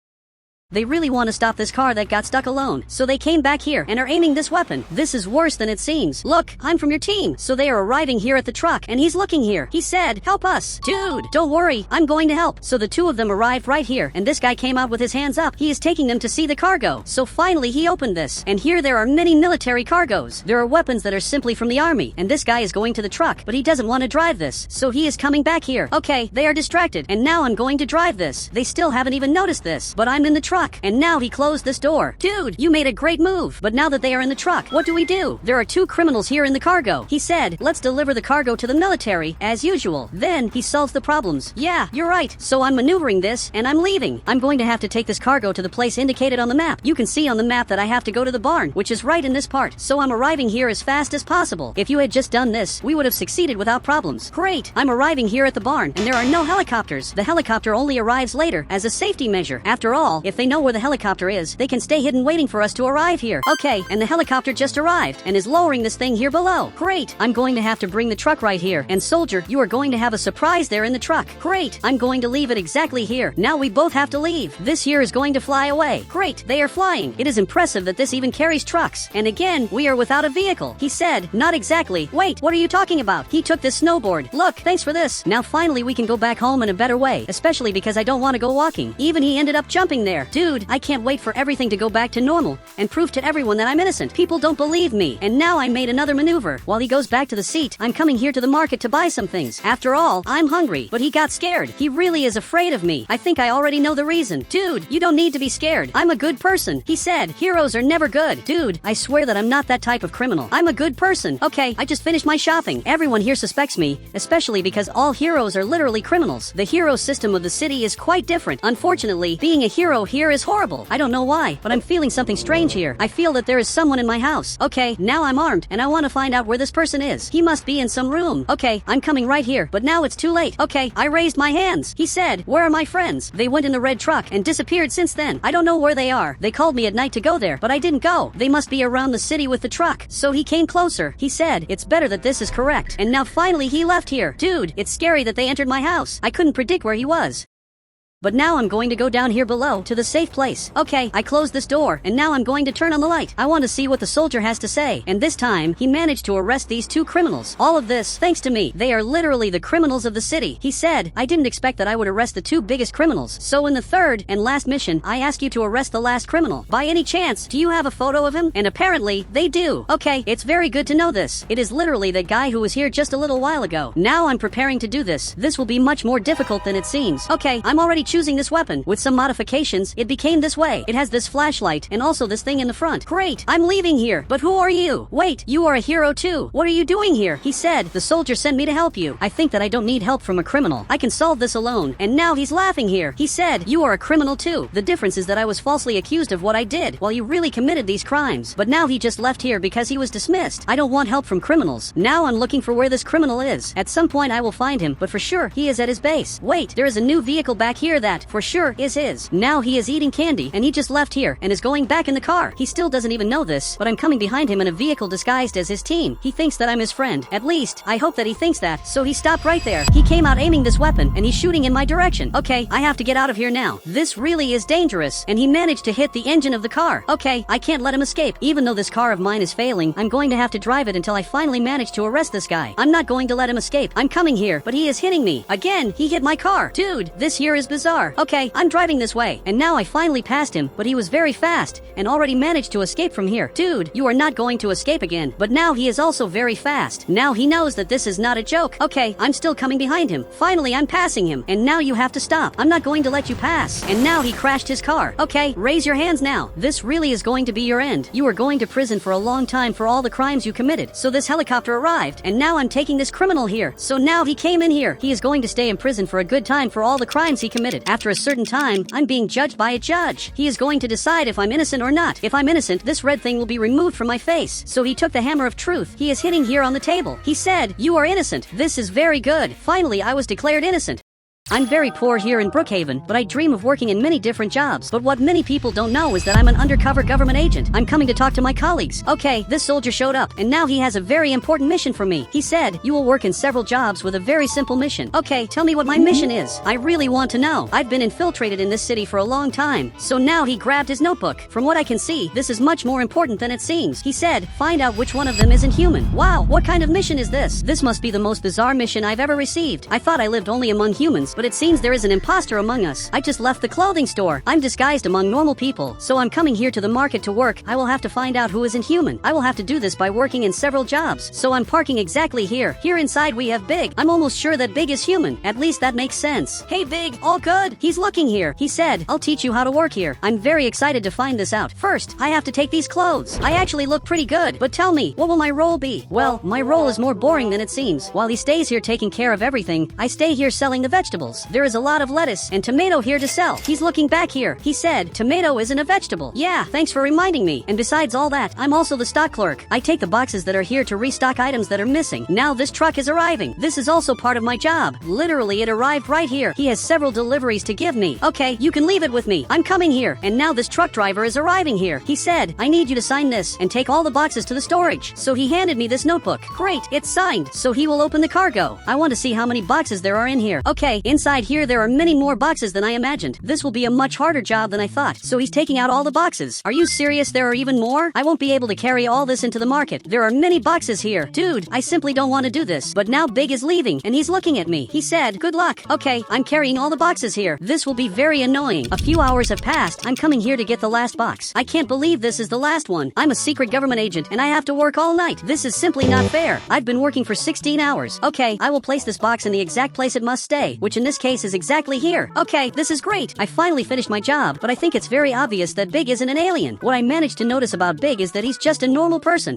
They really want to stop this car that got stuck alone, so they came back here and are aiming this weapon. This is worse than it seems. Look, I'm from your team. So they are arriving here at the truck, and he's looking here. He said, help us. Dude, don't worry, I'm going to help. So the two of them arrived right here, and this guy came out with his hands up. He is taking them to see the cargo. So finally he opened this, and here there are many military cargos. There are weapons that are simply from the army, and this guy is going to the truck, but he doesn't want to drive this, so he is coming back here. Okay, they are distracted, and now I'm going to drive this. They still haven't even noticed this, but I'm in the truck, and now he closed this door. Dude, you made a great move, but now that they are in the truck, what do we do? There are two criminals here in the cargo. He said, let's deliver the cargo to the military, as usual. Then he solves the problems. Yeah, you're right. So I'm maneuvering this, and I'm leaving. I'm going to have to take this cargo to the place indicated on the map. You can see on the map that I have to go to the barn, which is right in this part. So I'm arriving here as fast as possible. If you had just done this, we would have succeeded without problems. Great, I'm arriving here at the barn, and there are no helicopters. The helicopter only arrives later, as a safety measure. After all, if they know where the helicopter is, they can stay hidden waiting for us to arrive here. Okay, and the helicopter just arrived and is lowering this thing here below. Great, I'm going to have to bring the truck right here. And soldier, you are going to have a surprise there in the truck. Great, I'm going to leave it exactly here. Now we both have to leave. This here is going to fly away. Great, they are flying. It is impressive that this even carries trucks. And again, we are without a vehicle. He said, not exactly. Wait, what are you talking about? He took this snowboard. Look, thanks for this. Now finally we can go back home in a better way, especially because I don't want to go walking. Even he ended up jumping there. Dude, I can't wait for everything to go back to normal and prove to everyone that I'm innocent. People don't believe me, and now I made another maneuver. While he goes back to the seat, I'm coming here to the market to buy some things. After all, I'm hungry, but he got scared. He really is afraid of me. I think I already know the reason. Dude, you don't need to be scared. I'm a good person. He said, heroes are never good. Dude, I swear that I'm not that type of criminal. I'm a good person. Okay, I just finished my shopping. Everyone here suspects me, especially because all heroes are literally criminals. The hero system of the city is quite different. Unfortunately, being a hero here is horrible. I don't know why, but I'm feeling something strange here. I feel that there is someone in my house. Okay, now I'm armed, and I want to find out where this person is. He must be in some room. Okay, I'm coming right here, but now it's too late. Okay, I raised my hands. He said, where are my friends? They went in the red truck and disappeared since then. I don't know where they are. They called me at night to go there, but I didn't go. They must be around the city with the truck. So he came closer. He said, it's better that this is correct. And now finally he left here. Dude, it's scary that they entered my house. I couldn't predict where he was. But now I'm going to go down here below to the safe place. Okay, I closed this door, and now I'm going to turn on the light. I want to see what the soldier has to say. And this time, he managed to arrest these two criminals. All of this, thanks to me. They are literally the criminals of the city. He said, I didn't expect that I would arrest the two biggest criminals. So in the third and last mission, I ask you to arrest the last criminal. By any chance, do you have a photo of him? And apparently, they do. Okay, it's very good to know this. It is literally the guy who was here just a little while ago. Now I'm preparing to do this. This will be much more difficult than it seems. Okay, I'm already choosing this weapon. With some modifications, it became this way. It has this flashlight and also this thing in the front. Great, I'm leaving here. But who are you? Wait, you are a hero too. What are you doing here? He said, the soldier sent me to help you. I think that I don't need help from a criminal. I can solve this alone. And now he's laughing here. He said, you are a criminal too. The difference is that I was falsely accused of what I did while you really committed these crimes. But now he just left here because he was dismissed. I don't want help from criminals. Now I'm looking for where this criminal is. At some point I will find him, but for sure he is at his base. Wait, there is a new vehicle back here that, for sure, is his. Now he is eating candy, and he just left here and is going back in the car. He still doesn't even know this, but I'm coming behind him in a vehicle disguised as his team. He thinks that I'm his friend. At least, I hope that he thinks that. So he stopped right there. He came out aiming this weapon, and he's shooting in my direction. Okay, I have to get out of here now. This really is dangerous. And he managed to hit the engine of the car. Okay, I can't let him escape. Even though this car of mine is failing, I'm going to have to drive it until I finally manage to arrest this guy. I'm not going to let him escape. I'm coming here, but he is hitting me. Again, he hit my car. Dude, this here is bizarre. bizarre. Okay, I'm driving this way, and now I finally passed him, but he was very fast, and already managed to escape from here. Dude, you are not going to escape again. But now he is also very fast. Now he knows that this is not a joke. Okay, I'm still coming behind him. Finally, I'm passing him, and now you have to stop. I'm not going to let you pass. And now he crashed his car. Okay, raise your hands now. This really is going to be your end. You are going to prison for a long time for all the crimes you committed. So this helicopter arrived, and now I'm taking this criminal here. So now he came in here. He is going to stay in prison for a good time for all the crimes he committed. After a certain time, I'm being judged by a judge. He is going to decide if I'm innocent or not. If I'm innocent, this red thing will be removed from my face. So he took the hammer of truth. He is hitting here on the table. He said, "You are innocent." This is very good. Finally, I was declared innocent. I'm very poor here in Brookhaven, but I dream of working in many different jobs. But what many people don't know is that I'm an undercover government agent. I'm coming to talk to my colleagues. Okay, this soldier showed up, and now he has a very important mission for me. He said, "You will work in several jobs with a very simple mission." Okay, tell me what my mission is. I really want to know. I've been infiltrated in this city for a long time. So now he grabbed his notebook. From what I can see, this is much more important than it seems. He said, "Find out which one of them isn't human." Wow, what kind of mission is this? This must be the most bizarre mission I've ever received. I thought I lived only among humans, but it seems there is an imposter among us. I just left the clothing store. I'm disguised among normal people, so I'm coming here to the market to work. I will have to find out who isn't human. I will have to do this by working in several jobs. So I'm parking exactly here. Here inside we have Big. I'm almost sure that Big is human. At least that makes sense. Hey Big, all good? He's looking here. He said, "I'll teach you how to work here." I'm very excited to find this out. First, I have to take these clothes. I actually look pretty good, but tell me, what will my role be? Well, my role is more boring than it seems. While he stays here taking care of everything, I stay here selling the vegetables. There is a lot of lettuce and tomato here to sell. He's looking back here. He said, "Tomato isn't a vegetable." Yeah, thanks for reminding me. And besides all that, I'm also the stock clerk. I take the boxes that are here to restock items that are missing. Now this truck is arriving. This is also part of my job. Literally, it arrived right here. He has several deliveries to give me. Okay, you can leave it with me. I'm coming here. And now this truck driver is arriving here. He said, "I need you to sign this and take all the boxes to the storage." So he handed me this notebook. Great, it's signed. So he will open the cargo. I want to see how many boxes there are in here. Okay, inside here there are many more boxes than I imagined. This will be a much harder job than I thought. So he's taking out all the boxes. Are you serious? There are even more? I won't be able to carry all this into the market. There are many boxes here. Dude, I simply don't want to do this. But now Big is leaving, and he's looking at me. He said, "Good luck." Okay, I'm carrying all the boxes here. This will be very annoying. A few hours have passed. I'm coming here to get the last box. I can't believe this is the last one. I'm a secret government agent, and I have to work all night. This is simply not fair. I've been working for 16 hours. Okay, I will place this box in the exact place it must stay, which in this case is exactly here. Okay, this is great. I finally finished my job, but I think it's very obvious that Big isn't an alien. What I managed to notice about Big is that he's just a normal person.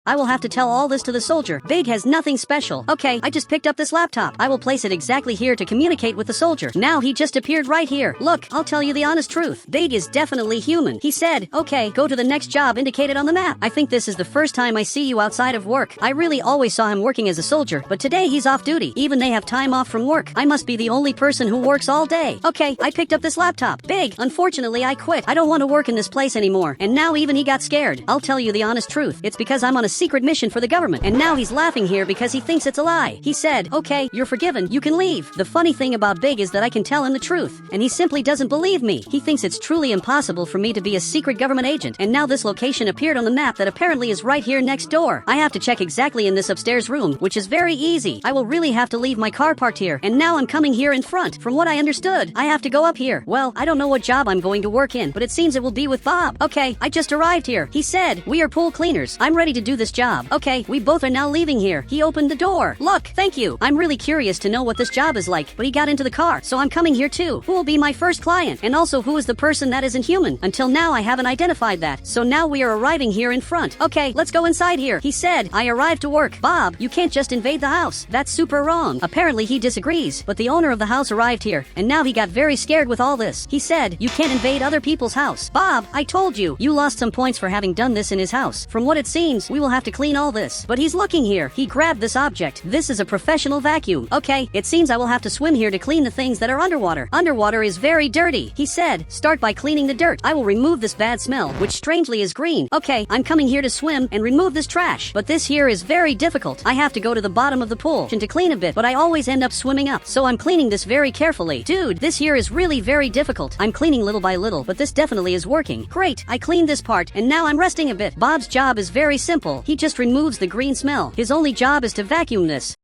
I will have to tell all this to the soldier. Big has nothing special. Okay, I just picked up this laptop. I will place it exactly here to communicate with the soldier. Now he just appeared right here. Look, I'll tell you the honest truth. Big is definitely human. He said, "Okay, go to the next job indicated on the map." I think this is the first time I see you outside of work. I really always saw him working as a soldier, but today he's off duty. Even they have time off from work. I must be the only person who works all day. Okay, I picked up this laptop. Big, unfortunately I quit. I don't want to work in this place anymore. And now even he got scared. I'll tell you the honest truth. It's because I'm on a secret mission for the government, and now he's laughing here because he thinks it's a lie. He said, "Okay, you're forgiven. You can leave." The funny thing about Big is that I can tell him the truth, and he simply doesn't believe me. He thinks it's truly impossible for me to be a secret government agent, and now this location appeared on the map that apparently is right here next door. I have to check exactly in this upstairs room, which is very easy. I will really have to leave my car parked here, and now I'm coming here in front. From what I understood, I have to go up here. Well, I don't know what job I'm going to work in, but it seems it will be with Bob. Okay, I just arrived here. He said, "We are pool cleaners. I'm ready to do this job." Okay, we both are now leaving here. He opened the door. Look, thank you. I'm really curious to know what this job is like, but he got into the car, so I'm coming here too. Who will be my first client? And also, who is the person that isn't human? Until now, I haven't identified that. So now we are arriving here in front. Okay, let's go inside here. He said, "I arrived to work." Bob, you can't just invade the house. That's super wrong. Apparently, he disagrees, but the owner of the house arrived here, and now he got very scared with all this. He said, "You can't invade other people's house." Bob, I told you. You lost some points for having done this in his house. From what it seems, we will have to clean all this. But he's looking here. He grabbed this object. This is a professional vacuum. Okay, it seems I will have to swim here to clean the things that are underwater. Underwater is very dirty. He said, "Start by cleaning the dirt. I will remove this bad smell, which strangely is green." Okay, I'm coming here to swim and remove this trash. But this here is very difficult. I have to go to the bottom of the pool to clean a bit, but I always end up swimming up. So I'm cleaning this very carefully. Dude, this here is really very difficult. I'm cleaning little by little, but this definitely is working. Great, I cleaned this part, and now I'm resting a bit. Bob's job is very simple. He just removes the green smell. His only job is to vacuum this.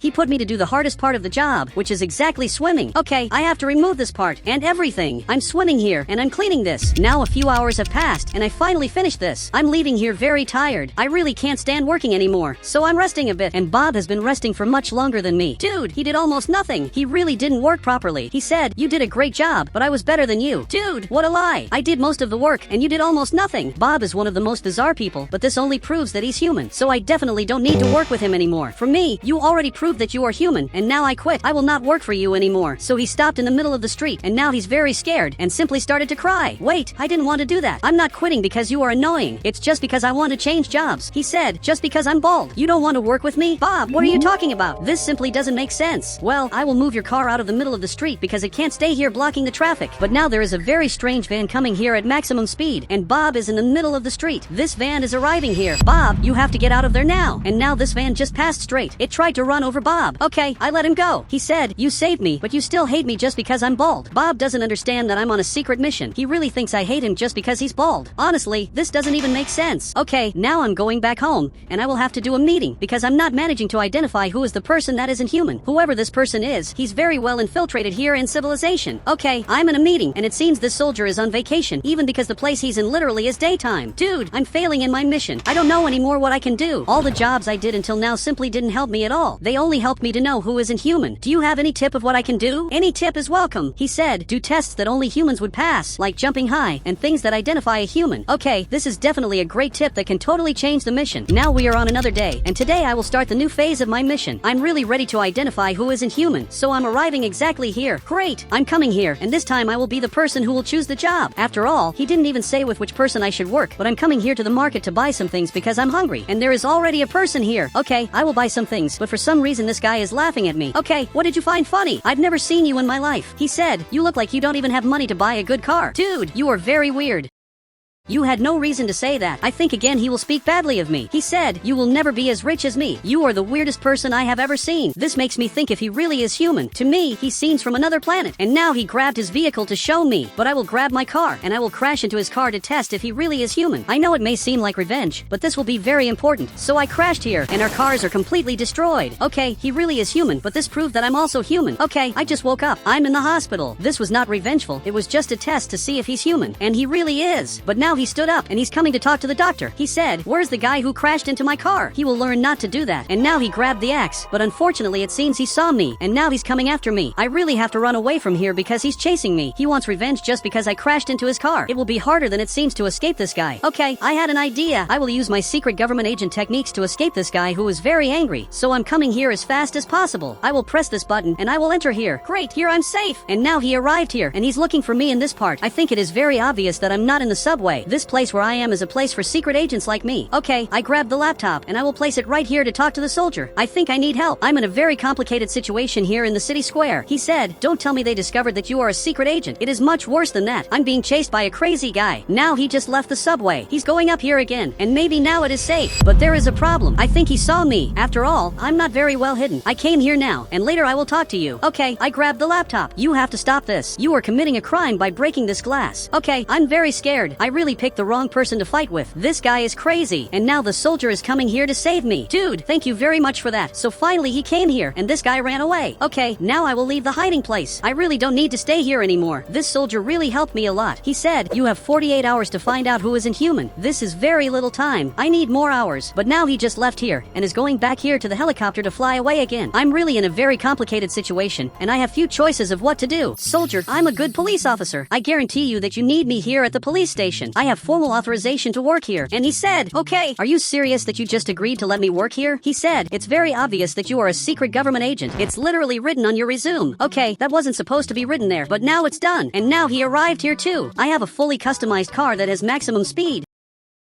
He put me to do the hardest part of the job, which is exactly swimming. Okay, I have to remove this part and everything. I'm swimming here and I'm cleaning this. Now a few hours have passed and I finally finished this. I'm leaving here very tired. I really can't stand working anymore, so I'm resting a bit, and Bob has been resting for much longer than me. Dude, he did almost nothing. He really didn't work properly. He said, "You did a great job, but I was better than you." Dude, what a lie. I did most of the work and you did almost nothing. Bob is one of the most bizarre people, but this only proves that he's human, so I definitely don't need to work with him anymore. For me, you already proved that you are human, and now I quit. I will not work for you anymore. So he stopped in the middle of the street, and now he's very scared and simply started to cry. Wait, I didn't want to do that. I'm not quitting because you are annoying. It's just because I want to change jobs. He said, just because I'm bald. You don't want to work with me? Bob, what are you talking about? This simply doesn't make sense. Well, I will move your car out of the middle of the street because it can't stay here blocking the traffic. But now there is a very strange van coming here at maximum speed, and Bob is in the middle of the street. This van is arriving here. Bob, you have to get out of there now. And now this van just passed straight. It tried to run over Bob. Okay, I let him go. He said, "You saved me, but you still hate me just because I'm bald." Bob doesn't understand that I'm on a secret mission. He really thinks I hate him just because he's bald. Honestly, this doesn't even make sense. Okay, now I'm going back home, and I will have to do a meeting because I'm not managing to identify who is the person that isn't human. Whoever this person is, he's very well infiltrated here in civilization. Okay, I'm in a meeting, and it seems this soldier is on vacation, even because the place he's in literally is daytime. Dude, I'm failing in my mission. I don't know anymore what I can do. All the jobs I did until now simply didn't help me at all. They only helped me to know who isn't human. Do you have any tip of what I can do? Any tip is welcome. He said, do tests that only humans would pass, like jumping high, and things that identify a human. Okay, this is definitely a great tip that can totally change the mission. Now we are on another day, and today I will start the new phase of my mission. I'm really ready to identify who isn't human, so I'm arriving exactly here. Great, I'm coming here, and this time I will be the person who will choose the job. After all, he didn't even say with which person I should work, but I'm coming here to the market to buy some things because I'm hungry, and there is already a person here. Okay, I will buy some things, but for some reason this guy is laughing at me. Okay, what did you find funny? I've never seen you in my life. He said, you look like you don't even have money to buy a good car. Dude, you are very weird. You had no reason to say that. I think again he will speak badly of me. He said, you will never be as rich as me. You are the weirdest person I have ever seen. This makes me think if he really is human. To me, he seems from another planet. And now he grabbed his vehicle to show me. But I will grab my car, and I will crash into his car to test if he really is human. I know it may seem like revenge, but this will be very important. So I crashed here, and our cars are completely destroyed. Okay, he really is human, but this proved that I'm also human. Okay, I just woke up. I'm in the hospital. This was not revengeful. It was just a test to see if he's human. And he really is. But now he stood up and he's coming to talk to the doctor. He said, where's the guy who crashed into my car? He will learn not to do that. And now he grabbed the axe. But unfortunately it seems he saw me, and now he's coming after me. I really have to run away from here because he's chasing me. He wants revenge just because I crashed into his car. It will be harder than it seems to escape this guy. Okay, I had an idea. I will use my secret government agent techniques to escape this guy who is very angry. So I'm coming here as fast as possible. I will press this button and I will enter here. Great, here I'm safe. And now he arrived here and he's looking for me in this part. I think it is very obvious that I'm not in the subway. This place where I am is a place for secret agents like me. Okay, I grabbed the laptop and I will place it right here to talk to the soldier. I think I need help. I'm in a very complicated situation here in the city square. He said, don't tell me they discovered that you are a secret agent. It is much worse than that. I'm being chased by a crazy guy. Now he just left the subway. He's going up here again, and maybe now it is safe. But there is a problem. I think he saw me. After all, I'm not very well hidden. I came here now, and later I will talk to you. Okay, I grabbed the laptop. You have to stop this. You are committing a crime by breaking this glass. Okay, I'm very scared. I really picked the wrong person to fight with. This guy is crazy, and now the soldier is coming here to save me. Dude, thank you very much for that. So finally he came here, and this guy ran away. Okay, now I will leave the hiding place. I really don't need to stay here anymore. This soldier really helped me a lot. He said, you have 48 hours to find out who isn't human. This is very little time. I need more hours. But now he just left here, and is going back here to the helicopter to fly away again. I'm really in a very complicated situation, and I have few choices of what to do. Soldier, I'm a good police officer. I guarantee you that you need me here at the police station. I have formal authorization to work here. And he said, okay, are you serious that you just agreed to let me work here? He said, it's very obvious that you are a secret government agent. It's literally written on your resume. Okay, that wasn't supposed to be written there, but now it's done. And now he arrived here too. I have a fully customized car that has maximum speed.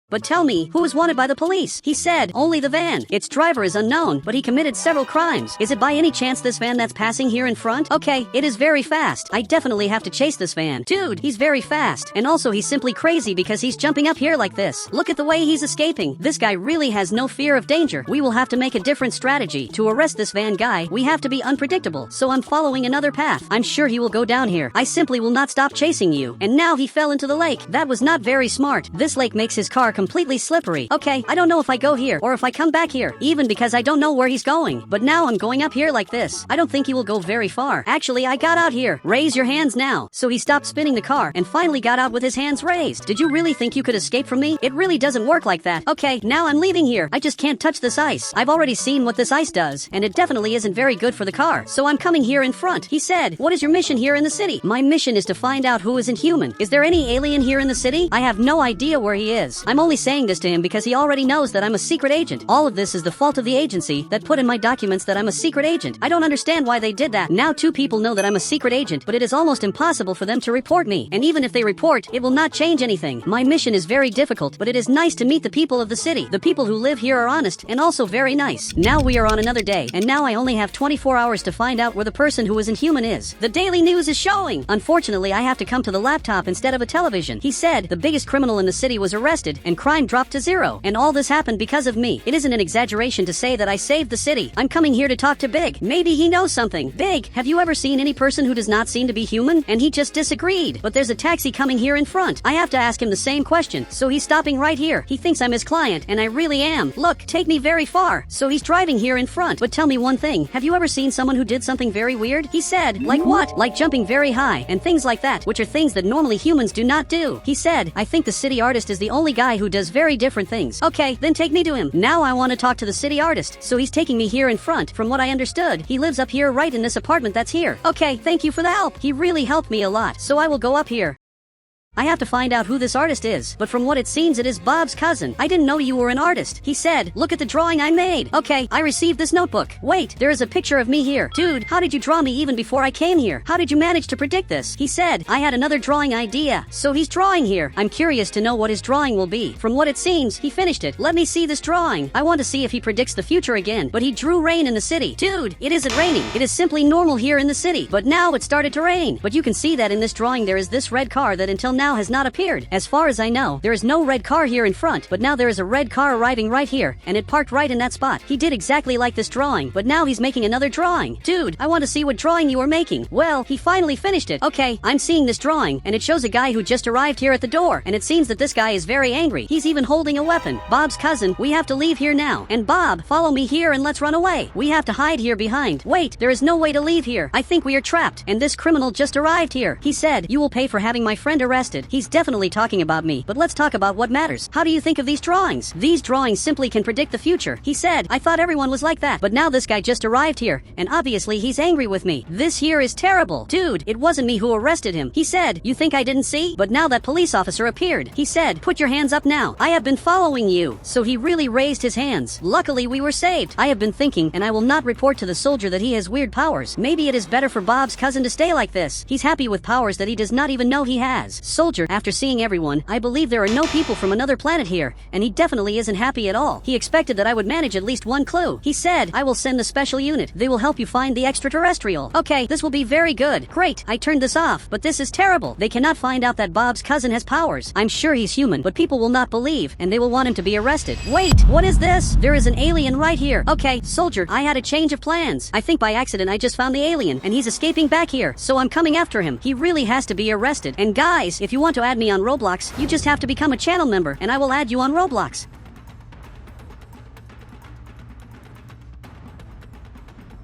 But tell me, who is wanted by the police? He said, only the van. Its driver is unknown, but he committed several crimes. Is it by any chance this van that's passing here in front? Okay, it is very fast. I definitely have to chase this van. Dude, he's very fast. And also he's simply crazy because he's jumping up here like this. Look at the way he's escaping. This guy really has no fear of danger. We will have to make a different strategy. To arrest this van guy, we have to be unpredictable. So I'm following another path. I'm sure he will go down here. I simply will not stop chasing you. And now he fell into the lake. That was not very smart. This lake makes his car completely slippery. Okay, I don't know if I go here or if I come back here, even because I don't know where he's going. But now I'm going up here like this. I don't think he will go very far. Actually, I got out here. Raise your hands now. So he stopped spinning the car and finally got out with his hands raised. Did you really think you could escape from me? It really doesn't work like that. Okay, now I'm leaving here. I just can't touch this ice. I've already seen what this ice does, and it definitely isn't very good for the car. So I'm coming here in front. He said, "What is your mission here in the city?" My mission is to find out who isn't human. Is there any alien here in the city? I have no idea where he is. I'm only saying this to him because he already knows that I'm a secret agent. All of this is the fault of the agency that put in my documents that I'm a secret agent. I don't understand why they did that. Now 2 people know that I'm a secret agent, but it is almost impossible for them to report me. And even if they report, it will not change anything. My mission is very difficult, but it is nice to meet the people of the city. The people who live here are honest and also very nice. Now we are on another day, and now I only have 24 hours to find out where the person who isn't human is. The daily news is showing. Unfortunately, I have to come to the laptop instead of a television. He said the biggest criminal in the city was arrested and crime dropped to 0. And all this happened because of me. It isn't an exaggeration to say that I saved the city. I'm coming here to talk to Big. Maybe he knows something. Big, have you ever seen any person who does not seem to be human? And he just disagreed. But there's a taxi coming here in front. I have to ask him the same question. So he's stopping right here. He thinks I'm his client, and I really am. Look, take me very far. So he's driving here in front. But tell me one thing. Have you ever seen someone who did something very weird? He said, like what? Like jumping very high and things like that, which are things that normally humans do not do. He said, I think the city artist is the only guy who does very different things. Okay, then take me to him. Now I want to talk to the city artist. So he's taking me here in front. From what I understood, he lives up here right in this apartment that's here. Okay, thank you for the help. He really helped me a lot. So I will go up here. I have to find out who this artist is, but from what it seems it is Bob's cousin. I didn't know you were an artist. He said, look at the drawing I made. Okay, I received this notebook. Wait, there is a picture of me here. Dude, how did you draw me even before I came here? How did you manage to predict this? He said, I had another drawing idea. So he's drawing here. I'm curious to know what his drawing will be. From what it seems, he finished it. Let me see this drawing. I want to see if he predicts the future again, but he drew rain in the city. Dude, it isn't raining. It is simply normal here in the city, but now it started to rain. But you can see that in this drawing there is this red car that until now has not appeared. As far as I know, there is no red car here in front, but now there is a red car arriving right here, and it parked right in that spot. He did exactly like this drawing, but now he's making another drawing. Dude, I want to see what drawing you are making. Well, he finally finished it. Okay, I'm seeing this drawing, and it shows a guy who just arrived here at the door, and it seems that this guy is very angry. He's even holding a weapon. Bob's cousin, we have to leave here now. And Bob, follow me here and let's run away. We have to hide here behind. Wait, there is no way to leave here. I think we are trapped, and this criminal just arrived here. He said, you will pay for having my friend arrested. He's definitely talking about me, but let's talk about what matters. How do you think of these drawings? These drawings simply can predict the future. He said, I thought everyone was like that, but now this guy just arrived here, and obviously he's angry with me. This here is terrible. Dude, it wasn't me who arrested him. He said, you think I didn't see? But now that police officer appeared. He said, put your hands up now. I have been following you. So he really raised his hands. Luckily, we were saved. I have been thinking, and I will not report to the soldier that he has weird powers. Maybe it is better for Bob's cousin to stay like this. He's happy with powers that he does not even know he has. Soldier, after seeing everyone, I believe there are no people from another planet here, and he definitely isn't happy at all. He expected that I would manage at least one clue. He said, I will send the special unit. They will help you find the extraterrestrial. Okay, this will be very good. Great, I turned this off, but this is terrible. They cannot find out that Bob's cousin has powers. I'm sure he's human, but people will not believe, and they will want him to be arrested. Wait, what is this? There is an alien right here. Okay, soldier, I had a change of plans. I think by accident I just found the alien, and he's escaping back here, so I'm coming after him. He really has to be arrested. And guys, if you want to add me on Roblox, you just have to become a channel member, and I will add you on Roblox.